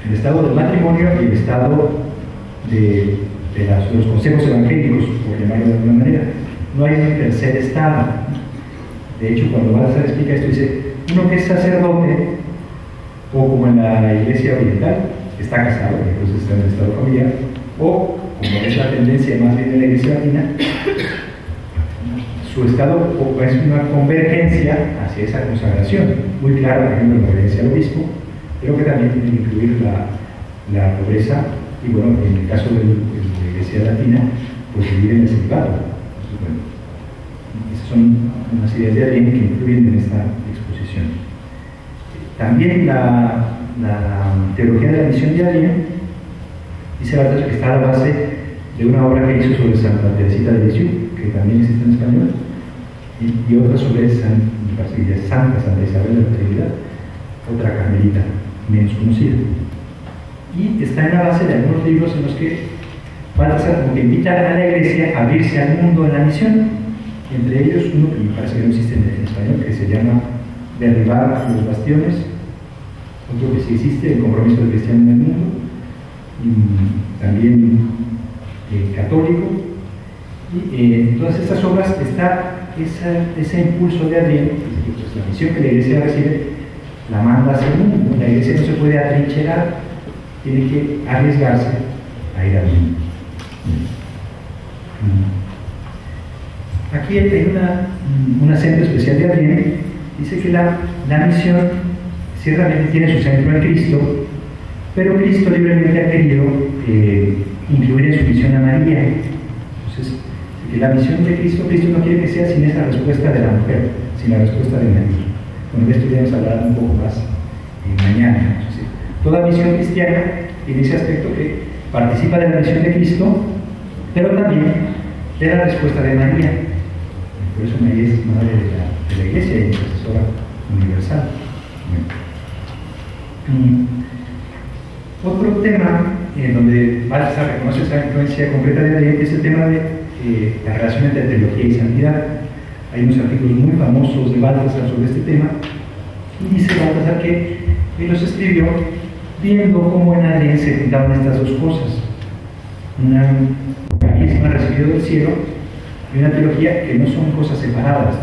el estado del matrimonio y el estado de los consejos evangélicos, por llamarlo de alguna manera. No hay un tercer estado. De hecho, cuando Balthasar explica esto, dice: uno que es sacerdote, o como en la iglesia oriental, está casado, entonces está en el estado familiar, o como es la tendencia más bien en la iglesia latina, su estado es una convergencia hacia esa consagración, muy clara, por ejemplo, en la obediencia al obispo, pero que también tiene que incluir la pobreza, y bueno, en el caso de la iglesia latina, pues vivir en el celibato. Entonces, bueno, esas son unas ideas de Adrien que influyen en esta exposición. También la teología de la misión de Adrien dice Balthasar que está a la base de una obra que hizo sobre Santa Teresita de Lisieux, que también existe en español, y otra sobre Santa Isabel de la Trinidad, otra carmelita menos conocida. Y está en la base de algunos libros en los que Balthasar como que invita a la iglesia a abrirse al mundo en la misión, entre ellos uno que me parece que no existe en español, que se llama Derribar los bastiones, otro que sí existe, El compromiso del cristiano en el mundo, y también católico. Y en todas estas obras está ese impulso de Adrien, pues la misión que la iglesia recibe la manda hacia el mundo. La iglesia no se puede atrincherar, tiene que arriesgarse a ir al mundo. Aquí hay un acento especial de Adrien. Dice que la misión ciertamente tiene su centro en Cristo, pero Cristo libremente ha querido incluir en su misión a María. Entonces, que la misión de Cristo no quiere que sea sin esa respuesta de la mujer, sin la respuesta de María. Bueno, de esto ya vamos a hablar un poco más mañana. Entonces, toda misión cristiana tiene ese aspecto que participa de la misión de Cristo, pero también de la respuesta de María. Por eso María es madre de la Iglesia y intercesora universal. Otro tema donde Balthasar reconoce esa influencia concreta de Adrien es el tema de la relación entre teología y santidad. Hay unos artículos muy famosos de Balthasar sobre este tema, y dice Balthasar que él los escribió viendo cómo en Adrien se juntaban estas dos cosas: un carisma recibido del cielo y una teología que no son cosas separadas,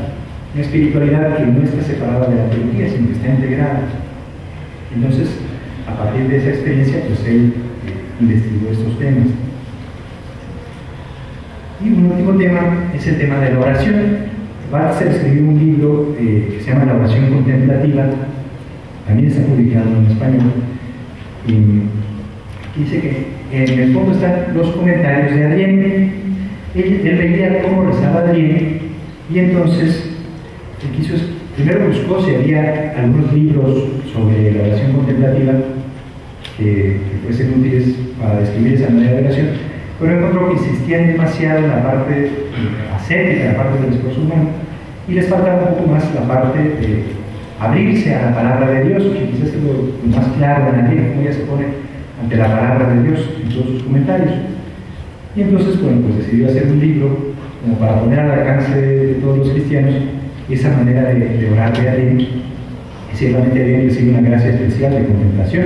una espiritualidad que no está separada de la teología, sino que está integrada. Entonces, a partir de esa experiencia, pues él investigó estos temas. Y un último tema es el tema de la oración. Balthasar escribió un libro que se llama La oración contemplativa, también está publicado en español, y dice que en el fondo están los comentarios de Adrien. Él veía cómo rezaba Adrien, y entonces él quiso Primero buscó si había algunos libros sobre la oración contemplativa que fuesen útiles para describir esa manera de oración, pero encontró que insistían demasiado en la parte ascética, la parte del esfuerzo humano, y les faltaba un poco más la parte de abrirse a la palabra de Dios, que quizás es lo más claro en la Biblia, como ella se pone ante la palabra de Dios en todos sus comentarios. Y entonces, bueno, pues decidió hacer un libro como para poner al alcance de todos los cristianos esa manera de orar de Adén, que ciertamente Adén recibe una gracia especial de contemplación,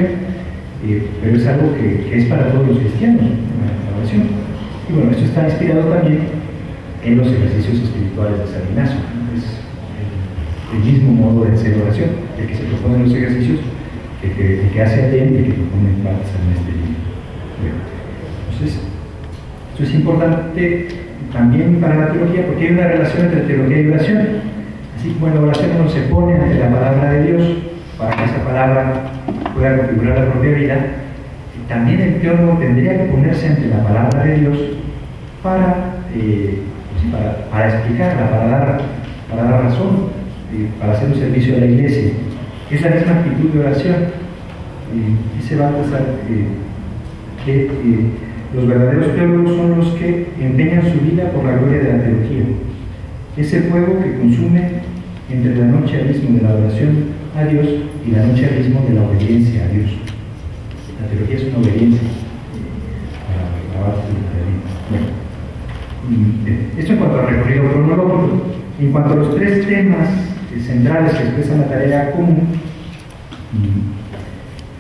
pero es algo que es para todos los cristianos, la oración. Y bueno, esto está inspirado también en los ejercicios espirituales de San Ignacio, ¿no? Es el mismo modo de hacer oración, el que se proponen los ejercicios, el que hace Adén y el que propone Batas en este libro. Bueno, entonces, esto es importante también para la teología, porque hay una relación entre teología y oración. Así como la oración uno se pone ante la palabra de Dios para que esa palabra pueda configurar la propia vida, también el teólogo tendría que ponerse ante la palabra de Dios para explicarla, para dar razón, para hacer un servicio a la iglesia. Es la misma actitud de oración. Dice Baltasar que los verdaderos teólogos son los que empeñan su vida por la gloria de la teología. Ese fuego que consume entre la noche abismo de la adoración a Dios y la noche abismo de la obediencia a Dios. La teología es una obediencia a la base de la vida. Esto en cuanto al recorrido cronológico. En cuanto a los tres temas centrales que expresan la tarea común,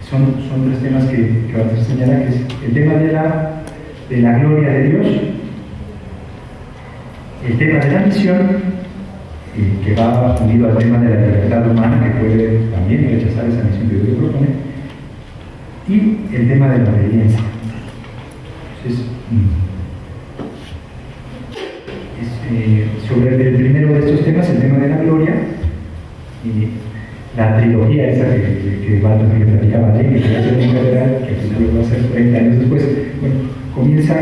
son tres temas que vamos a señalar, que es el tema de la gloria de Dios, el tema de la misión, que va unido al tema de la libertad humana, que puede también rechazar esa misión que Dios propone, y el tema de la obediencia. Entonces, sobre el primero de estos temas, el tema de la gloria, la trilogía esa que Baltasar platicaba de, que quería hacer un catedral, que al final lo va a hacer 30 años después, bueno, comienza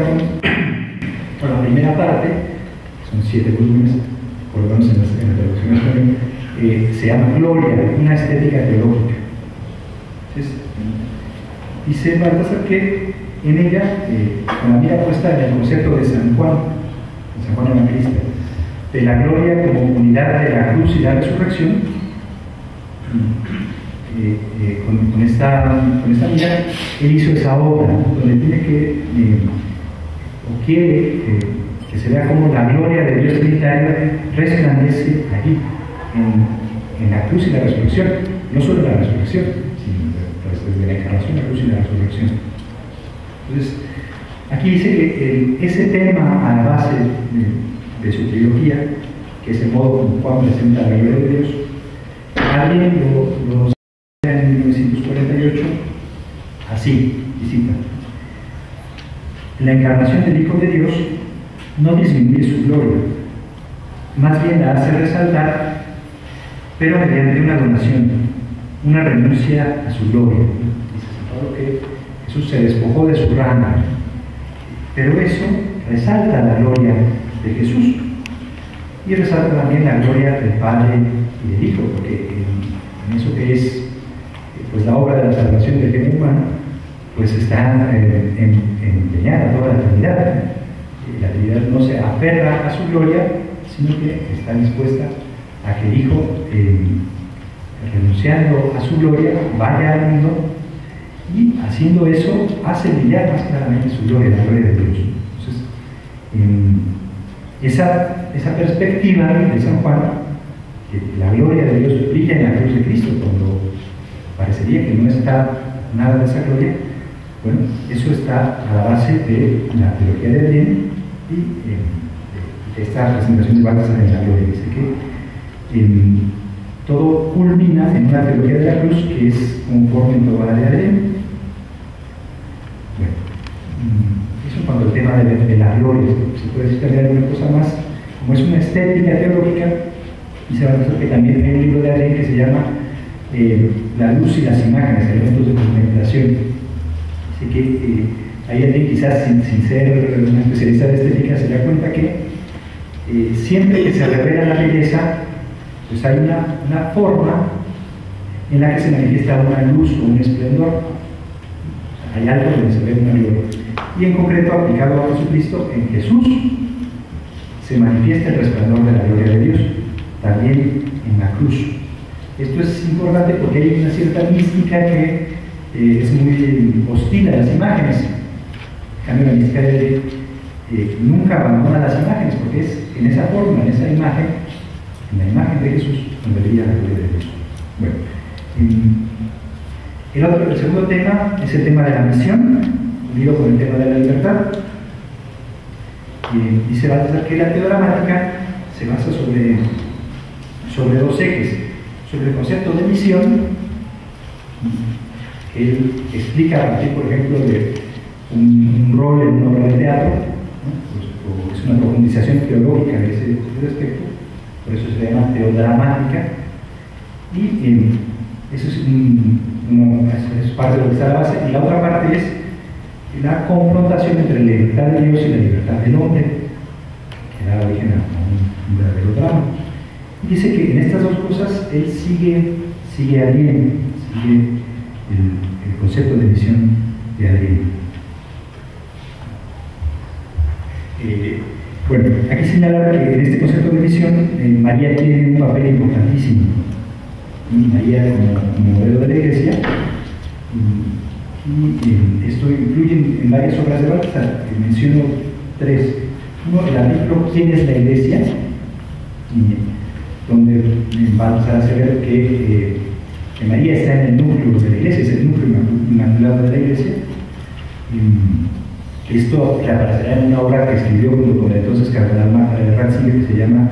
con la primera parte, son 7 volúmenes, por lo menos en la traducción española, se llama Gloria, una estética teológica. Entonces, dice Baltasar que en ella, con la mira puesta en el concepto de San Juan Evangelista, de la gloria como unidad de la cruz y la resurrección, con esta mirada, él hizo esa obra donde tiene o quiere que se vea como la gloria de Dios trinitario resplandece allí, en la cruz y la resurrección, no solo la resurrección, sino desde la encarnación, la cruz y la resurrección. Entonces, aquí dice que ese tema a la base de su trilogía, que es el modo como Juan presenta la gloria de Dios, alguien lo en 1948 así, y cita: la encarnación del Hijo de Dios no disminuye su gloria, más bien la hace resaltar, pero mediante una donación, una renuncia a su gloria. Dice San Pablo que Jesús se despojó de su rango, pero eso resalta la gloria de Jesús y resalta también la gloria del Padre y del Hijo, porque en eso que es pues la obra de la salvación del género humano, pues está empeñada toda la Trinidad. La Trinidad no se aferra a su gloria, sino que está dispuesta a que el Hijo, renunciando a su gloria, vaya al mundo y haciendo eso hace brillar más claramente su gloria, la gloria de Dios. Entonces, esa perspectiva de San Juan, que la gloria de Dios brilla en la cruz de Cristo, cuando parecería que no está nada de esa gloria, bueno, eso está a la base de la teología de Adén y de esta presentación de Baltasar en la gloria. Dice que todo culmina en una teología de la cruz que es conforme en toda la de Adén. Bueno, eso en cuanto al tema de la gloria. Se puede decir también alguna cosa más, como es una estética teológica, y se va a decir que también hay un libro de Adén que se llama La luz y las imágenes, elementos de contemplación. Así que ahí Adén, quizás sin ser un especialista de estética, se da cuenta que siempre que se revela la belleza, pues hay una forma en la que se manifiesta una luz o un esplendor. Hay algo donde se ve una gloria. Y en concreto, aplicado a Jesucristo, en Jesús se manifiesta el resplandor de la gloria de Dios, también en la cruz. Esto es importante porque hay una cierta mística que es muy hostil a las imágenes. En cambio, la mística nunca abandona las imágenes, porque es en esa forma, en esa imagen, en la imagen de Jesús, donde brilla la gloria de Dios. Bueno, el segundo tema es el tema de la misión, unido con el tema de la libertad. Dice Baltasar que la teodramática se basa sobre dos ejes: sobre el concepto de misión, que él explica a partir, por ejemplo, de un rol en una obra de teatro, ¿no? Pues, es una profundización teológica de ese aspecto, por eso se llama teodramática, y eso es parte de lo que está a la base. Y la otra parte es la confrontación entre la libertad de Dios y la libertad del hombre, que da origen a un verdadero drama. Y dice que en estas dos cosas él sigue a Adrien, sigue el concepto de misión de Adrien. Bueno, aquí señalar que en este concepto de misión María tiene un papel importantísimo. Y María como modelo de la Iglesia, y esto influye en varias obras de Baltasar. Menciono tres. Uno, el artículo ¿Quién es la Iglesia?, donde Baltasar hace ver que María está en el núcleo de la Iglesia, es el núcleo inmaculado de la Iglesia. Esto aparecerá en una obra que escribió junto con el entonces cardenal Ratzinger, que se llama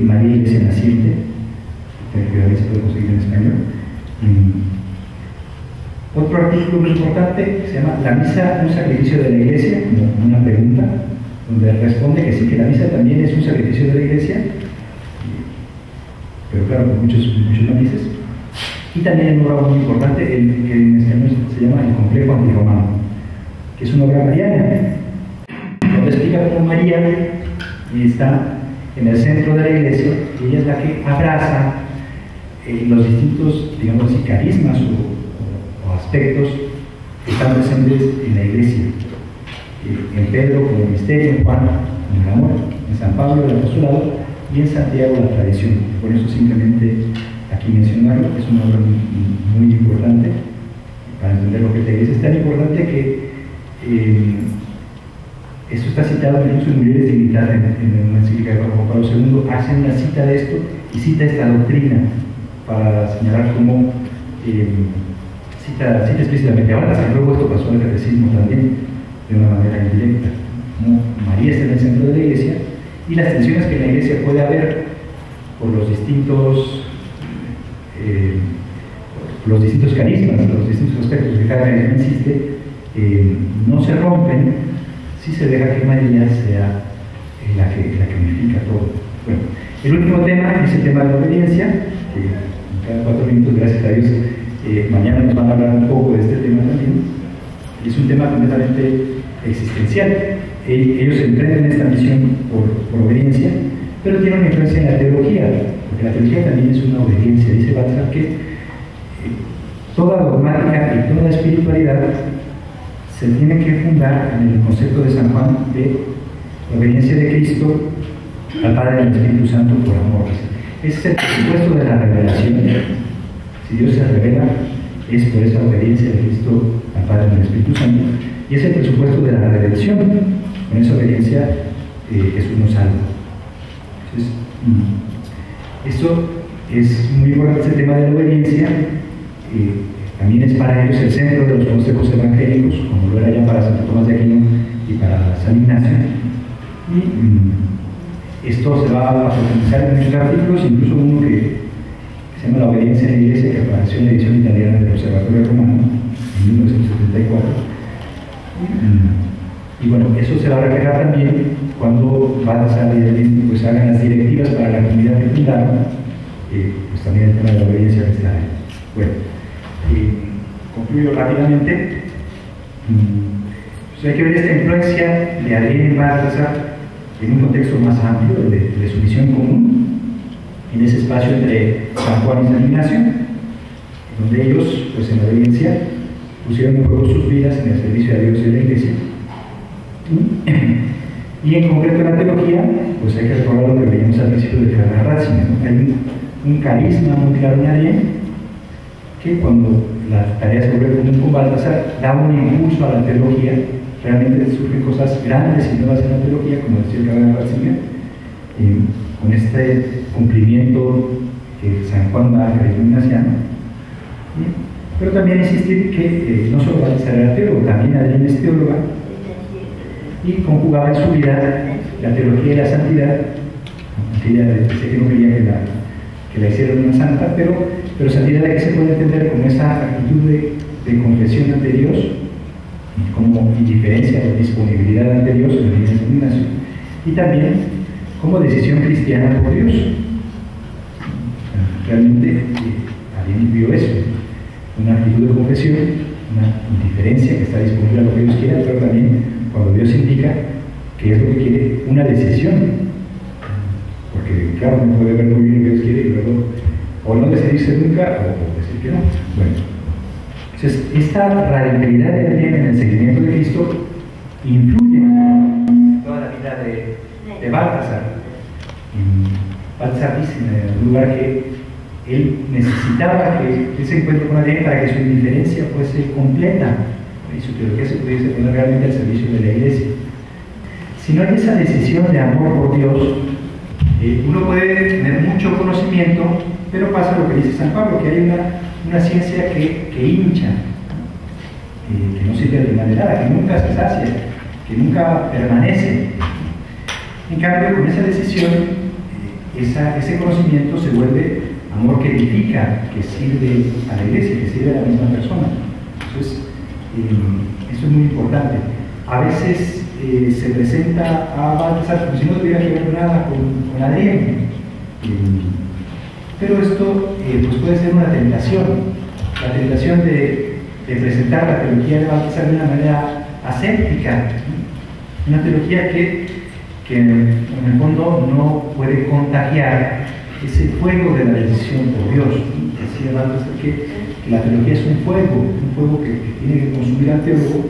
María Iglesia Naciente, que a veces puede conseguir en español. Otro artículo muy importante se llama La misa, un sacrificio de la Iglesia, como una pregunta, donde responde que sí, que la misa también es un sacrificio de la Iglesia, pero claro, con muchos matices. Y también en una obra muy importante, que en español se llama El complejo antirromano, que es una obra mariana, donde explica cómo María está en el centro de la Iglesia, y ella es la que abraza los distintos, digamos así, carismas o aspectos que están presentes en la Iglesia. En Pedro como el misterio, en Juan como el amor, en San Pablo el apostolado y en Santiago la tradición. Por eso simplemente aquí mencionarlo, es una obra muy importante para entender lo que es la Iglesia. Es tan importante que esto está citado incluso en Mulieres Dignitatis, en una encíclica de Juan Pablo II, hace una cita de esto y cita esta doctrina para señalar cómo cita explícitamente. Ahora, luego esto pasó al catecismo también de una manera indirecta. Como María está en el centro de la Iglesia y las tensiones que en la Iglesia puede haber por los distintos carismas, los distintos aspectos que cada carisma insiste, no se rompen si se deja que María sea la que unifica todo. Bueno, el último tema es el tema de la obediencia, que cada 4 minutos, gracias a Dios, mañana nos van a hablar un poco de este tema también. Es un tema completamente existencial. Ellos emprenden esta misión por obediencia, pero tiene una influencia en la teología, porque la teología también es una obediencia. Dice Baltasar que toda dogmática y toda espiritualidad se tiene que fundar en el concepto de San Juan de obediencia de Cristo al Padre y al Espíritu Santo por amor. Ese es el presupuesto de la revelación. Si Dios se revela, es por esa obediencia de Cristo al Padre y al Espíritu Santo, y es el presupuesto de la redención. Con esa obediencia Jesús nos salva. Entonces, esto es muy importante, este tema de la obediencia. También es para ellos el centro de los consejos evangélicos, como lo era ya para Santo Tomás de Aquino y para San Ignacio. Y esto se va a profundizar en muchos artículos, incluso uno que se llama La obediencia en la Iglesia, que apareció en la edición italiana del Observatorio Romano en 1974. Y bueno, eso se va a reflejar también cuando Baltasar y Adrien pues hagan las directivas para la comunidad que fundaron, pues también el tema de la obediencia que está ahí. Bueno, concluyo rápidamente. Pues hay que ver esta influencia de Adrien y Baltasar en un contexto más amplio de su misión común, en ese espacio entre San Juan y San Ignacio, donde ellos, pues en obediencia, pusieron en juego sus vidas en el servicio a Dios y a la Iglesia. Y en concreto en la teología, pues hay que recordar lo que veíamos al principio de Ferdinand Ratzinger, ¿no? Hay un carisma muy claro en Adrien, que cuando la tarea se vuelve común con Baltasar, da un impulso a la teología, realmente surgen cosas grandes y nuevas en la teología, como decía Ferdinand Ratzinger, con este cumplimiento que San Juan da al carisma ignaciano. Pero también insistir que no solo Baltasar era teólogo, también Adrien es teóloga, y conjugaba en su vida la teología y la santidad, aunque ella decía que no quería que la hicieran una santa, pero santidad de que se puede entender como esa actitud de confesión ante Dios, como indiferencia o disponibilidad ante Dios en la vida de San Ignacio, y también como decisión cristiana por Dios. Realmente alguien vivió eso, una actitud de confesión, una indiferencia que está disponible a lo que Dios quiera, pero también cuando Dios indica que es lo que quiere, una decisión, porque claro, no puede ver muy bien lo que Dios quiere y luego o no decidirse nunca o decir que no. Bueno, entonces esta radicalidad de Adrien en el seguimiento de Cristo influye en toda la vida de Baltasar. Baltasar dice en algún lugar que él necesitaba que ese encuentro con Adrien para que su indiferencia fuese completa y su teología se pudiese poner realmente al servicio de la Iglesia. Si no hay esa decisión de amor por Dios, uno puede tener mucho conocimiento, pero pasa lo que dice San Pablo, que hay una ciencia que hincha, que no sirve de nada, que nunca se sacia, que nunca permanece. En cambio, con esa decisión, ese conocimiento se vuelve amor que edifica, que sirve a la Iglesia, que sirve a la misma persona. Entonces, eso es muy importante. A veces se presenta a Baltasar como si no tuviera que ver nada con Adrien, pero esto pues puede ser una tentación, la tentación de presentar la teología de Baltasar de una manera aséptica, ¿no? Una teología que en el fondo no puede contagiar ese fuego de la decisión por Dios. Decía Baltasar que la teología es un fuego que tiene que consumir al teólogo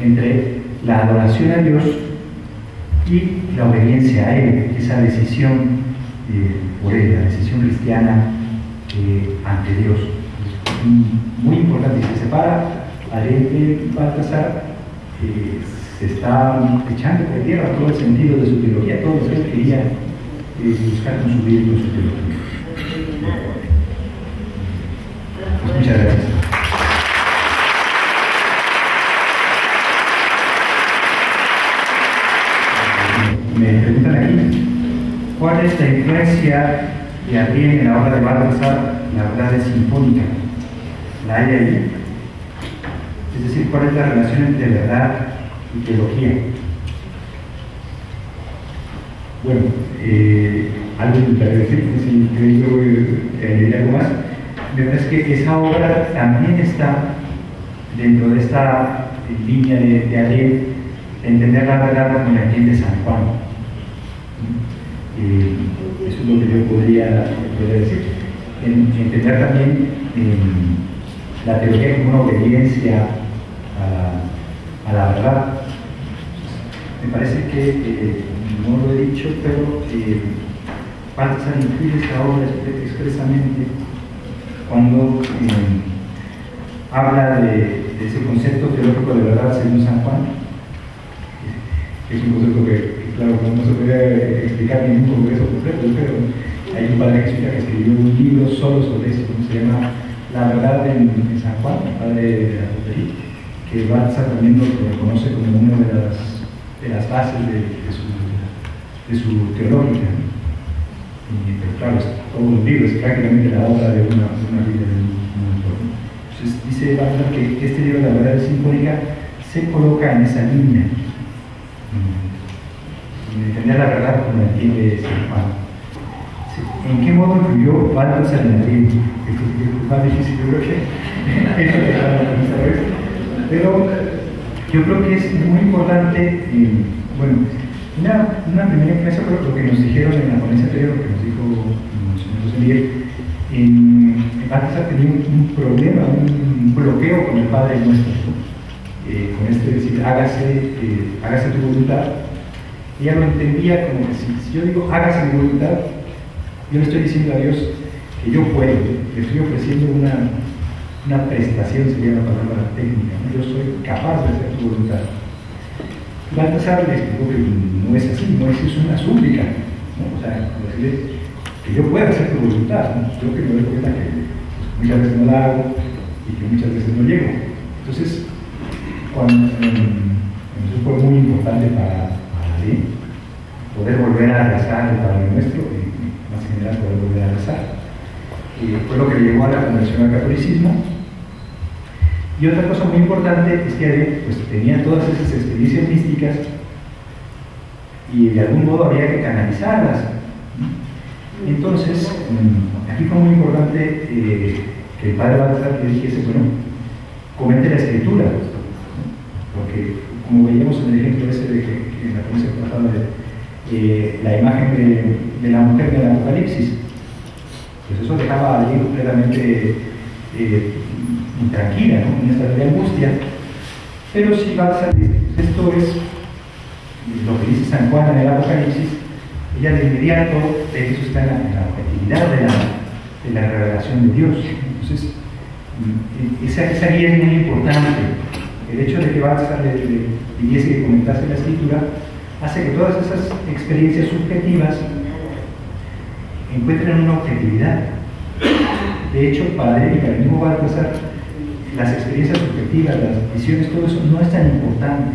entre la adoración a Dios y la obediencia a Él, esa decisión por Él, la decisión cristiana ante Dios. Es muy importante. Si se separa Adrien de Baltasar, se está echando por tierra todo el sentido de su teología, todo lo que él quería buscar consumir con su teología. Pues muchas gracias. Me preguntan aquí, ¿cuál es la influencia de Adrien en la obra de Baltasar, la verdad es sinfónica? ¿La hay ahí? Es decir, ¿cuál es la relación entre verdad y teología? Bueno, algo que decir, si creo añadir algo más. Me parece que esa obra también está dentro de esta línea de Adrien, de entender la verdad como la entiende San Juan. Eso es lo que yo podría decir. Entender también la teología como una obediencia a la verdad. Me parece que no lo he dicho, pero Baltasar incluye esta obra expresamente cuando habla de ese concepto teológico de verdad según San Juan. Es un concepto que claro, no se puede explicar en ningún congreso completo, pero hay un padre jesuita que escribió un libro solo sobre eso, que se llama La verdad en San Juan, el padre de la Potería, que Baltasar también lo reconoce como una de las bases de su teológica. Pero claro, todos los libros, es prácticamente la obra de una vida de un autor. Entonces dice Baltasar que este libro, La verdad sinfónica, se coloca en esa línea. Entender la verdad como la entiende San Juan. ¿En qué modo influyó Baltasar en Adrien? Esto es más difícil, yo creo que pero yo creo que es muy importante, bueno, Una primera influencia fue lo que nos dijeron en la ponencia anterior, lo que nos dijo José Miguel. Baltasar tenía un problema, un bloqueo con el Padre Nuestro, con decir, hágase tu voluntad. Ella lo entendía como que si yo digo hágase mi voluntad, yo le estoy diciendo a Dios que yo puedo, le estoy ofreciendo una prestación, sería la palabra técnica, ¿no? Yo soy capaz de hacer tu voluntad. Baltasar le explicó que no es así, no es una súplica, ¿no? O sea, decirle que yo pueda hacer tu voluntad, ¿no? Yo que me doy cuenta que pues, muchas veces no la hago y que muchas veces no llego. Entonces, eso fue muy importante para él, poder volver a rezar el Padre Nuestro y más en general poder volver a rezar. Fue lo que le llevó a la conversión al catolicismo. Y otra cosa muy importante es que él pues, tenía todas esas experiencias místicas y de algún modo había que canalizarlas. Entonces, aquí fue muy importante que el padre Baltasar le dijese, bueno, comente la escritura, porque como veíamos en el ejemplo ese de que en la ponencia pasada de la imagen de la mujer del Apocalipsis, pues eso dejaba a alguien completamente intranquila, ¿no? En esta de angustia. Pero si Baltasar dice, esto es lo que dice San Juan en el Apocalipsis, ella de inmediato ve que eso está en la objetividad de la revelación de Dios. Entonces, esa guía es muy importante. El hecho de que Baltasar le pidiese que comentase la escritura hace que todas esas experiencias subjetivas encuentren una objetividad. De hecho, para él y para el mismo Baltasar, las experiencias subjetivas, las visiones, todo eso no es tan importante.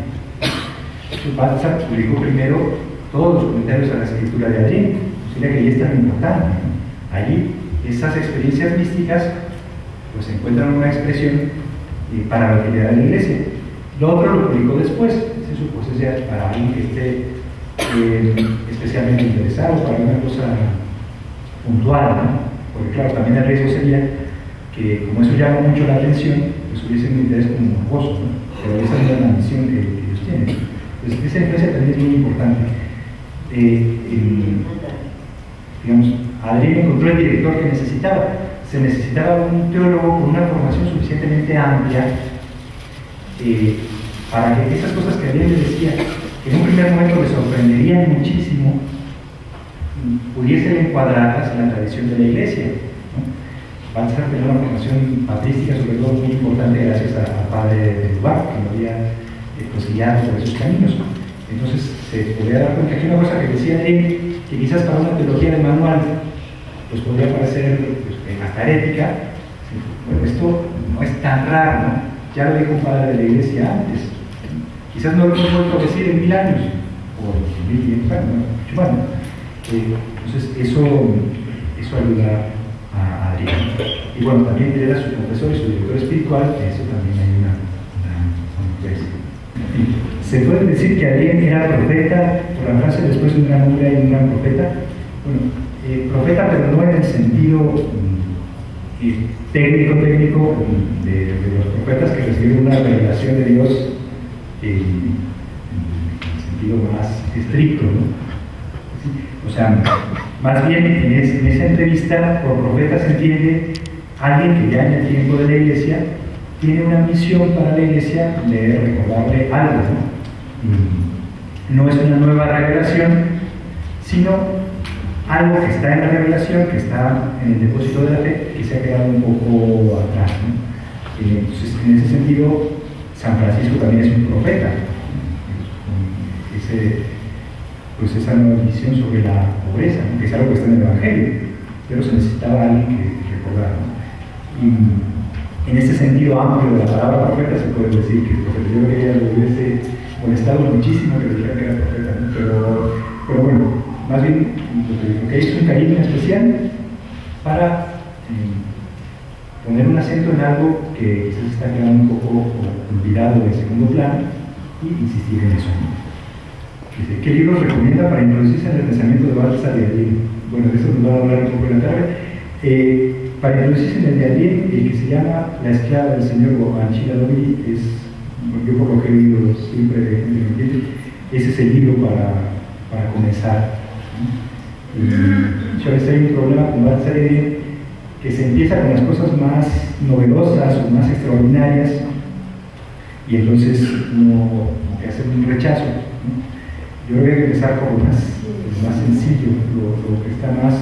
Baltasar publicó primero todos los comentarios a la escritura de Adrien, sería que ahí es tan importante, ¿no? Allí esas experiencias místicas pues encuentran una expresión para la utilidad de la Iglesia. Lo otro lo publicó después, eso pues es ya para alguien que esté especialmente interesado para una cosa puntual, ¿no? Porque claro, también el riesgo sería que como eso llama mucho la atención, pues hubiese un interés como morboso, ¿no? Pero esa no es la misión que ellos tienen. Entonces esa influencia también es muy importante. Digamos, Adrien encontró el director que necesitaba. Se necesitaba un teólogo con una formación suficientemente amplia para que esas cosas que Adrien le decía, que en un primer momento le sorprenderían muchísimo, pudiesen encuadrarlas en la tradición de la Iglesia, ¿no? Baltasar tenía una formación patrística, sobre todo muy importante gracias al padre de Duarte, que lo había guiado por esos caminos. Entonces se podría dar cuenta que una cosa que decía él, que quizás para una teología de manual pues podría parecer pues, hasta herética. Bueno, esto no es tan raro, ¿no? Ya lo dijo un padre de la Iglesia antes, quizás no lo hemos vuelto a decir en 1000 años o en 1500 años, ¿no? Bueno, entonces eso ayuda a Adrien. Y bueno, también él era su profesor y su director espiritual, eso también hay una influencia. ¿Se puede decir que Adrien era profeta por la frase después de un gran hombre hay un gran profeta? Bueno, profeta, pero no en el sentido técnico de los profetas que reciben una revelación de Dios en el sentido más estricto, ¿no? O sea, más bien en esa entrevista por profeta se entiende alguien que ya en el tiempo de la Iglesia tiene una misión para la Iglesia de recordarle algo, ¿no? No es una nueva revelación, sino algo que está en la revelación, que está en el depósito de la fe, que se ha quedado un poco atrás, ¿no? Entonces, en ese sentido, San Francisco también es un profeta, pues esa nueva visión sobre la pobreza, ¿no? Que es algo que está en el Evangelio, pero se necesitaba alguien que recordara, ¿no? Y en ese sentido amplio de la palabra profeta se puede decir que el profeta, yo creo que ella le hubiese molestado muchísimo que le dijera que era profeta, ¿no? Pero bueno, más bien lo que es un cariño especial para poner un acento en algo que quizás está quedando un poco olvidado en segundo plano y insistir en eso, ¿no? Dice, ¿qué libros recomienda para introducirse en el pensamiento de Baltasar y Adrien? Bueno, de eso nos va a hablar un poco en la tarde. Para introducirse en el de Adrien, el que se llama La esclava del señor Boganchila Dobri, yo por lo que he oído siempre de gente que entiende, ese es el libro para comenzar. Yo a veces hay un problema con Baltasar que se empieza con las cosas más novedosas o más extraordinarias y entonces uno hace un rechazo, ¿no? Yo creo que hay que empezar por lo más sencillo, lo que está más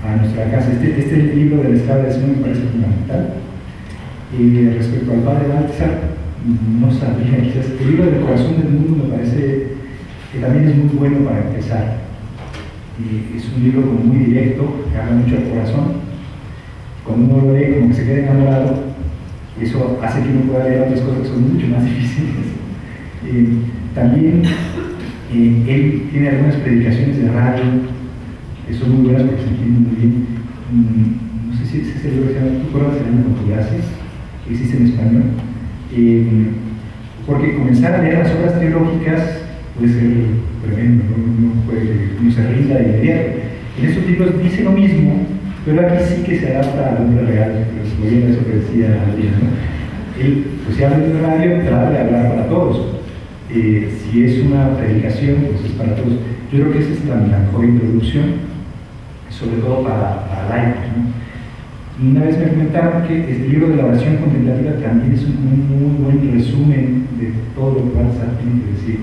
a nuestra casa. Este libro de la esclava de Sion me parece fundamental. Respecto al padre Baltasar, no sabría, quizás el libro del corazón del mundo me parece que también es muy bueno para empezar. Es un libro como muy directo, que habla mucho al corazón. Cuando uno lo lee, como que se queda enamorado, y eso hace que uno pueda leer otras cosas que son mucho más difíciles. También él tiene algunas predicaciones de radio que son muy buenas porque se entienden muy bien. No sé si ese es el libro que se llama ¿Tú pruebas el año con tu gracias? Que existe en español. Porque comenzar a leer las obras teológicas puede ser tremendo, uno se rinda de inmediato. En estos libros dice lo mismo, pero aquí sí que se adapta al hombre real, volviendo a eso que decía Adrián, ¿no? Él, pues si habla de radio, trata de hablar para todos. Si es una predicación, pues es para todos. Yo creo que esa es la mejor introducción, sobre todo para laicos, ¿no? Una vez me comentaron que el libro de la oración contemplativa también es un muy buen resumen de todo lo que Baltasar tiene que decir.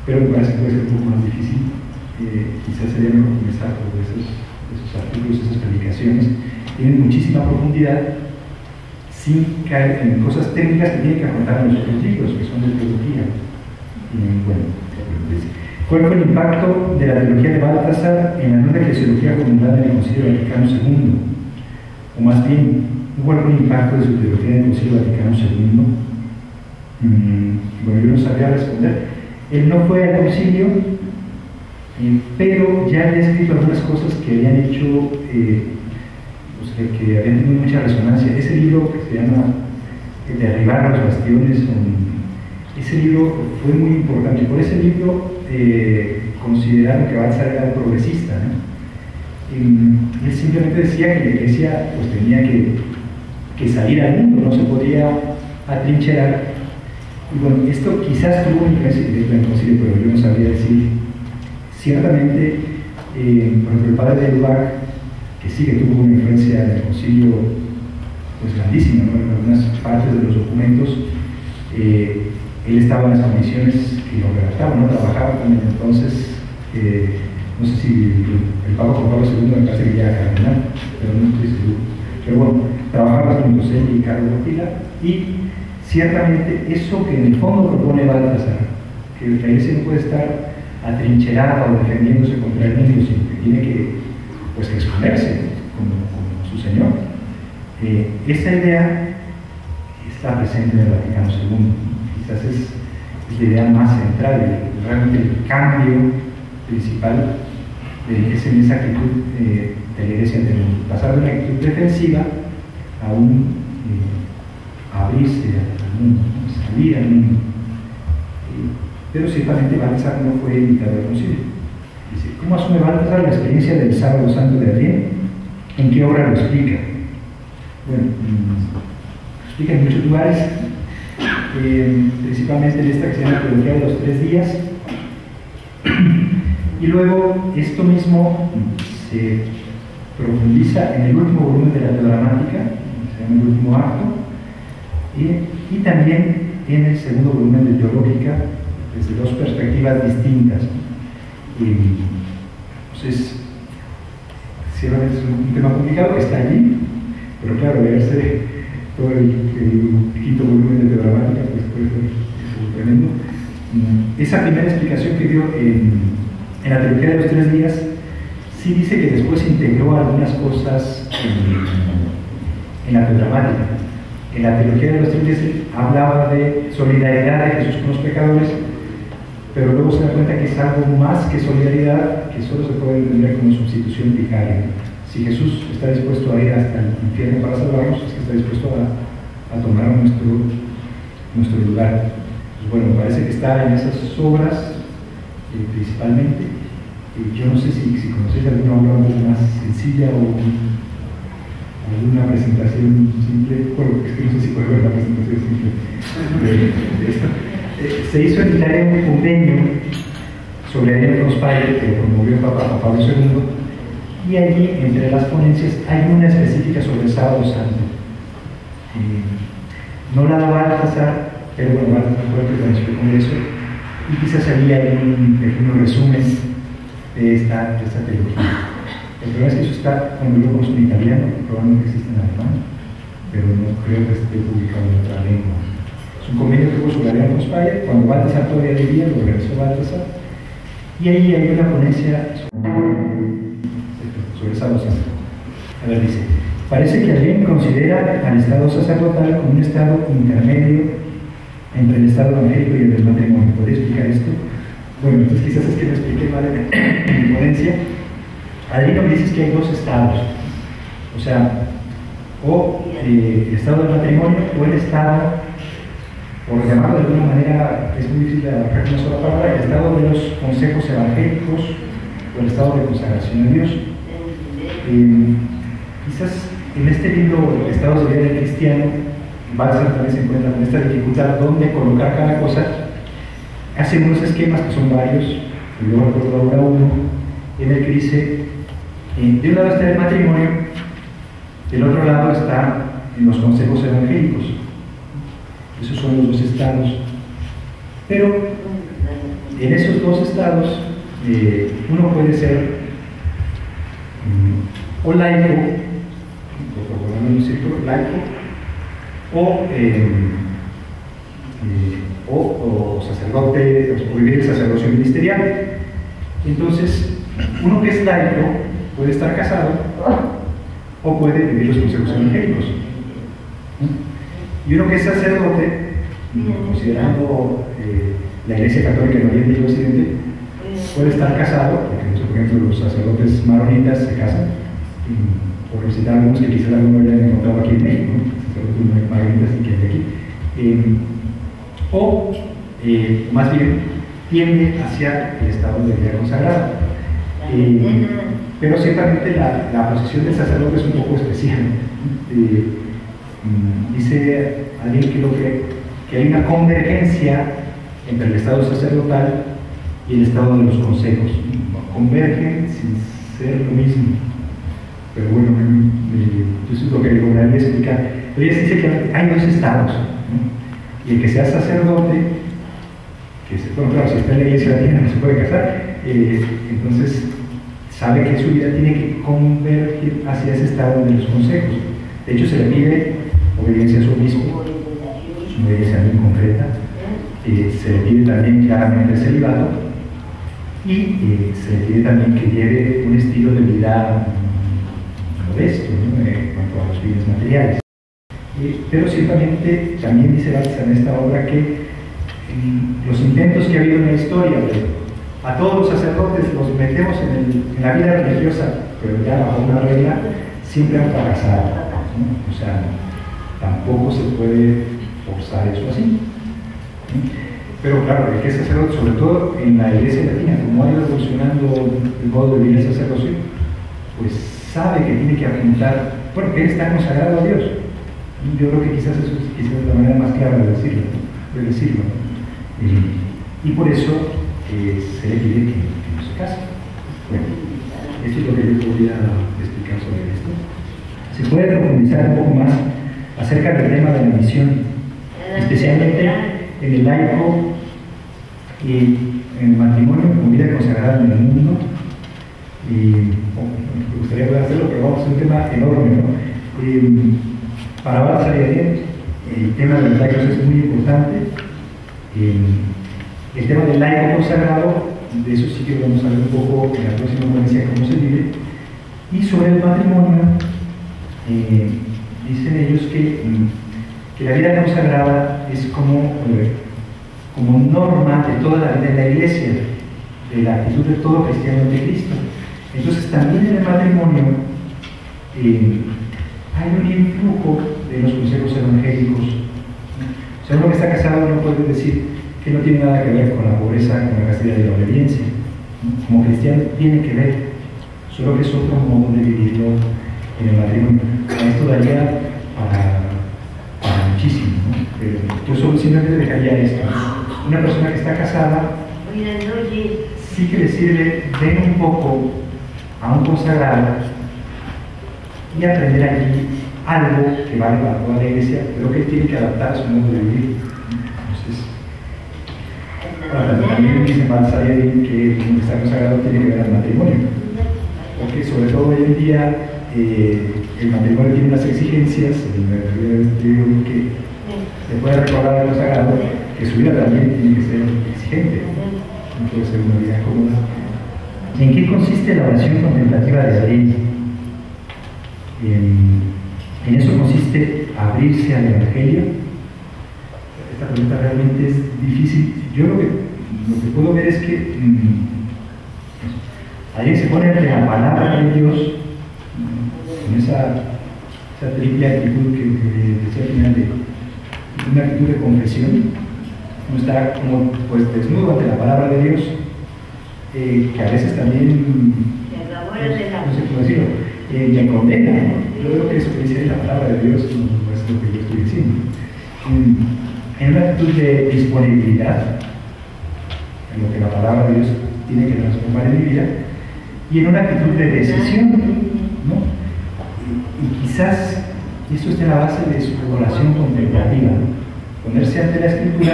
Pero me parece que puede ser un poco más difícil. Quizás sería mejor comenzar por esos artículos, esas predicaciones. Tienen muchísima profundidad, sin caer en cosas técnicas que tienen que afrontar en los otros libros, que son de teología. Bueno, ¿cuál fue el impacto de la teología de Baltasar en la nueva eclesiología formulada en el Concilio Vaticano II? O más bien, ¿hubo algún impacto de su teología en el Concilio Vaticano II? Bueno, yo no sabía responder. Él no fue al concilio, pero ya había escrito algunas cosas que habían hecho, pues que habían tenido mucha resonancia. Ese libro que se llama Derribar los bastiones, ese libro fue muy importante. Por ese libro consideraron que Baltasar era progresista, ¿no? Él simplemente decía que la iglesia pues, tenía que salir al mundo, no se podía atrincherar. Y bueno, esto quizás tuvo una influencia directa en el concilio, pero yo no sabría decir. Ciertamente, por ejemplo, el padre de Lubac, que sí que tuvo una influencia en el concilio pues grandísima, ¿no? En algunas partes de los documentos, él estaba en las comisiones que lo redactaban, ¿no? Trabajaba también. Entonces, no sé si el Papa Juan Pablo II me parece que ya era cardenal, pero no estoy seguro. Pero bueno, trabajaba juntos él y Carlos Botila, y ciertamente eso que en el fondo propone Baltasar, que la iglesia no puede estar atrincherada o defendiéndose contra el mundo, sino que tiene que pues, exponerse como su Señor. Esa idea está presente en el Vaticano II. Quizás es la idea más central, realmente el cambio principal es en esa actitud de la iglesia, de pasar de una actitud defensiva a un abrirse al mundo, salir al mundo. Pero ciertamente Baltasar no fue invitado al concilio. Dice, ¿cómo asume Baltasar la experiencia del Sábado Santo de Adrián? ¿En qué obra lo explica? Bueno, lo explica en muchos lugares, principalmente en esta que se llama Teología de los 3 días. Y luego esto mismo se profundiza en el último volumen de la Teogramática, se llama el último acto, y también en el segundo volumen de Teológica, desde 2 perspectivas distintas. Entonces, ciertamente es un tema complicado que está allí, pero claro, leerse todo el quinto volumen de Teogramática pues puede ser tremendo. Esa primera explicación que dio en la teología de los 3 días sí dice que después integró algunas cosas en la Teogramática. En la teología de los 3 días hablaba de solidaridad de Jesús con los pecadores, pero luego se da cuenta que es algo más que solidaridad, que solo se puede entender como sustitución vicaria. Si Jesús está dispuesto a ir hasta el infierno para salvarnos, es que está dispuesto a tomar nuestro lugar. Pues bueno, parece que está en esas obras principalmente. Yo no sé si conocéis alguna obra un poco más sencilla o alguna presentación simple. Bueno, es que no sé si puede ver la presentación simple de esto. se hizo en Italia un convenio sobre Adriano Prospero que promovió el Papa Juan Pablo II, y allí, entre las ponencias, hay una específica sobre el sábado santo. No la da Baltasar, pero bueno, Baltasar fue el que participó con eso, y quizás ahí hay un pequeño resumen de esta teología. El problema es que eso está con un libro en italiano, probablemente existe en alemán, pero no creo que esté publicado en otra lengua. Es un convenio que hubo sobre Adriano Prospero, cuando Baltasar todavía vivía, lo organizó Baltasar, y ahí hay una ponencia sobre el sábado santo. A ver, dice: parece que alguien considera al estado sacerdotal como un estado intermedio entre el estado evangélico y el del matrimonio. ¿Podría explicar esto? Bueno, entonces quizás es que lo expliqué mal en mi ponencia. Adriano me dice que hay dos estados, o sea, o el estado del matrimonio o el estado, por llamarlo de alguna manera, es muy difícil de abarcar una sola palabra, el estado de los consejos evangélicos o el estado de consagración a Dios. Quizás en este libro, Estados de vida del cristiano, Baltasar también se encuentra con esta dificultad donde colocar cada cosa. Hace unos esquemas que son varios, y yo recuerdo ahora uno, en el que dice, de un lado está el matrimonio, del otro lado está en los consejos evangélicos. Esos son los dos estados. Pero en esos dos estados, uno puede ser o laico, o sacerdote, o vivir el sacerdocio ministerial. Entonces, uno que es laico puede estar casado o puede vivir los consejos evangélicos. Y uno que es sacerdote, considerando la Iglesia Católica en Oriente y Occidente, puede estar casado, porque por ejemplo los sacerdotes maronitas se casan, por citar algunos que quizás algunos hayan encontrado aquí en México, sacerdotes maronitas y que hay aquí, o más bien tiende hacia el estado de vida consagrada. Pero ciertamente la posición del sacerdote es un poco especial. Dice alguien que hay una convergencia entre el estado sacerdotal y el estado de los consejos. Convergen sin ser lo mismo. Pero bueno, eso es lo que lograría explicar. Pero ella dice que hay dos estados, ¿no? Y el que sea sacerdote, bueno, claro, si está en la iglesia latina no se puede casar, entonces sabe que su vida tiene que converger hacia ese estado de los consejos. De hecho, se le pide obediencia a su obispo, una obediencia muy concreta. Se le pide también claramente el celibato y se le pide también que lleve un estilo de vida modesto, ¿no? En cuanto a los bienes materiales. Pero ciertamente también dice Baltasar en esta obra que los intentos que ha habido en la historia a todos los sacerdotes los metemos en la vida religiosa, pero ya bajo una regla, siempre han fracasado, ¿no? O sea, tampoco se puede forzar eso así. Pero claro, el que es sacerdote, sobre todo en la iglesia latina, como ha ido evolucionando el modo de vivir el sacerdocio, pues sabe que tiene que apuntar, bueno, que él está consagrado a Dios. Yo creo que quizás eso es la manera más clara de decirlo, ¿no? Y por eso se le pide que no se case. Bueno, esto es lo que yo podría explicar sobre esto. Se puede profundizar un poco más acerca del tema de la misión, especialmente en el laico y en el matrimonio con vida consagrada en el mundo. Me gustaría poder hacerlo, pero vamos, es un tema enorme, ¿no? Para Baltasar y Adriano, el tema de los laicos es muy importante. El tema del laico consagrado, de eso sí que vamos a ver un poco en la próxima ponencia cómo se vive. Y sobre el matrimonio, dicen ellos que la vida consagrada es como norma de toda la vida de la iglesia, de la actitud de todo cristiano ante Cristo. Entonces también en el matrimonio hay un influjo de los consejos evangélicos. O sea, uno que está casado no puede decir que no tiene nada que ver con la pobreza, con la castidad y la obediencia. Como cristiano tiene que ver, solo que es otro modo de vivirlo en el matrimonio. Esto daría para muchísimo, ¿no? Yo solo simplemente dejaría esto, ¿no? una persona que está casada sí que le sirve ver un poco a un consagrado y aprender allí algo que vale para toda la iglesia, pero que tiene que adaptar a su modo de vivir. Entonces, también dice Balsarieri que el que está consagrado tiene que ver al matrimonio, porque sobre todo hoy en día el matrimonio tiene unas exigencias, que se puede recordar al consagrado que su vida también tiene que ser exigente, no puede ser una vida cómoda. ¿En qué consiste la oración contemplativa de Abril? En eso consiste abrirse al Evangelio. Esta pregunta realmente es difícil. Yo lo que puedo ver es que alguien se pone ante la palabra de Dios con esa triple actitud que decía al final, de una actitud de confesión. Uno está como pues desnudo ante la palabra de Dios, que a veces también, no sé cómo decirlo, me condena, ¿no? Yo creo que eso que dice la palabra de Dios no es lo que yo estoy diciendo. En una actitud de disponibilidad, en lo que la palabra de Dios tiene que transformar en mi vida, y en una actitud de decisión, ¿no? Y quizás eso esté en la base de su oración contemplativa, ¿no? Ponerse ante la Escritura,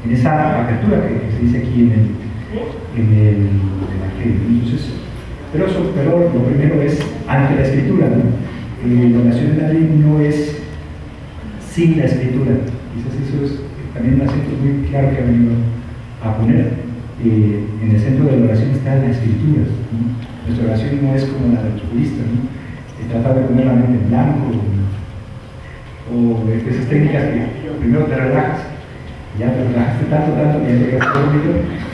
en esa apertura que se dice aquí en el Evangelio. Entonces, pero lo primero es ante la Escritura, ¿no? La oración en la ley no es sin la Escritura. Quizás eso es también un acento muy claro que ha venido a poner. En el centro de la oración está la Escritura, ¿no? Nuestra oración no es como la del futbolista, ¿no? Tratar de poner la mente en blanco, o esas técnicas que primero te relajas, ya te relajaste tanto que ya te quedas dormido,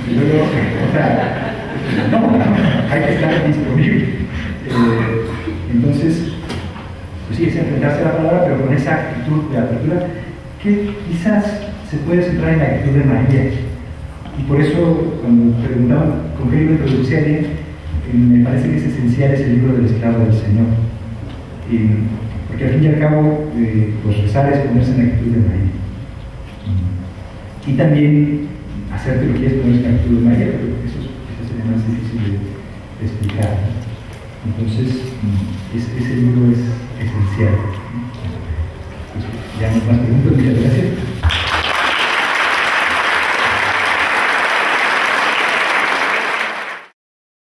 y luego, o sea, no, hay que estar disponible. Entonces, pues sí, es enfrentarse a la palabra, pero con esa actitud de apertura que quizás se puede centrar en la actitud de María. Y por eso, cuando preguntaban con qué libro introducía alguien, me parece que es esencial ese libro del esclavo del Señor. Porque al fin y al cabo, pues rezar es ponerse en la actitud de María. Y también hacer teología es ponerse en la actitud de María, pero eso sería más difícil de explicar. Entonces, ese libro es esencial. Pues, ya no hay más preguntas, muchas gracias.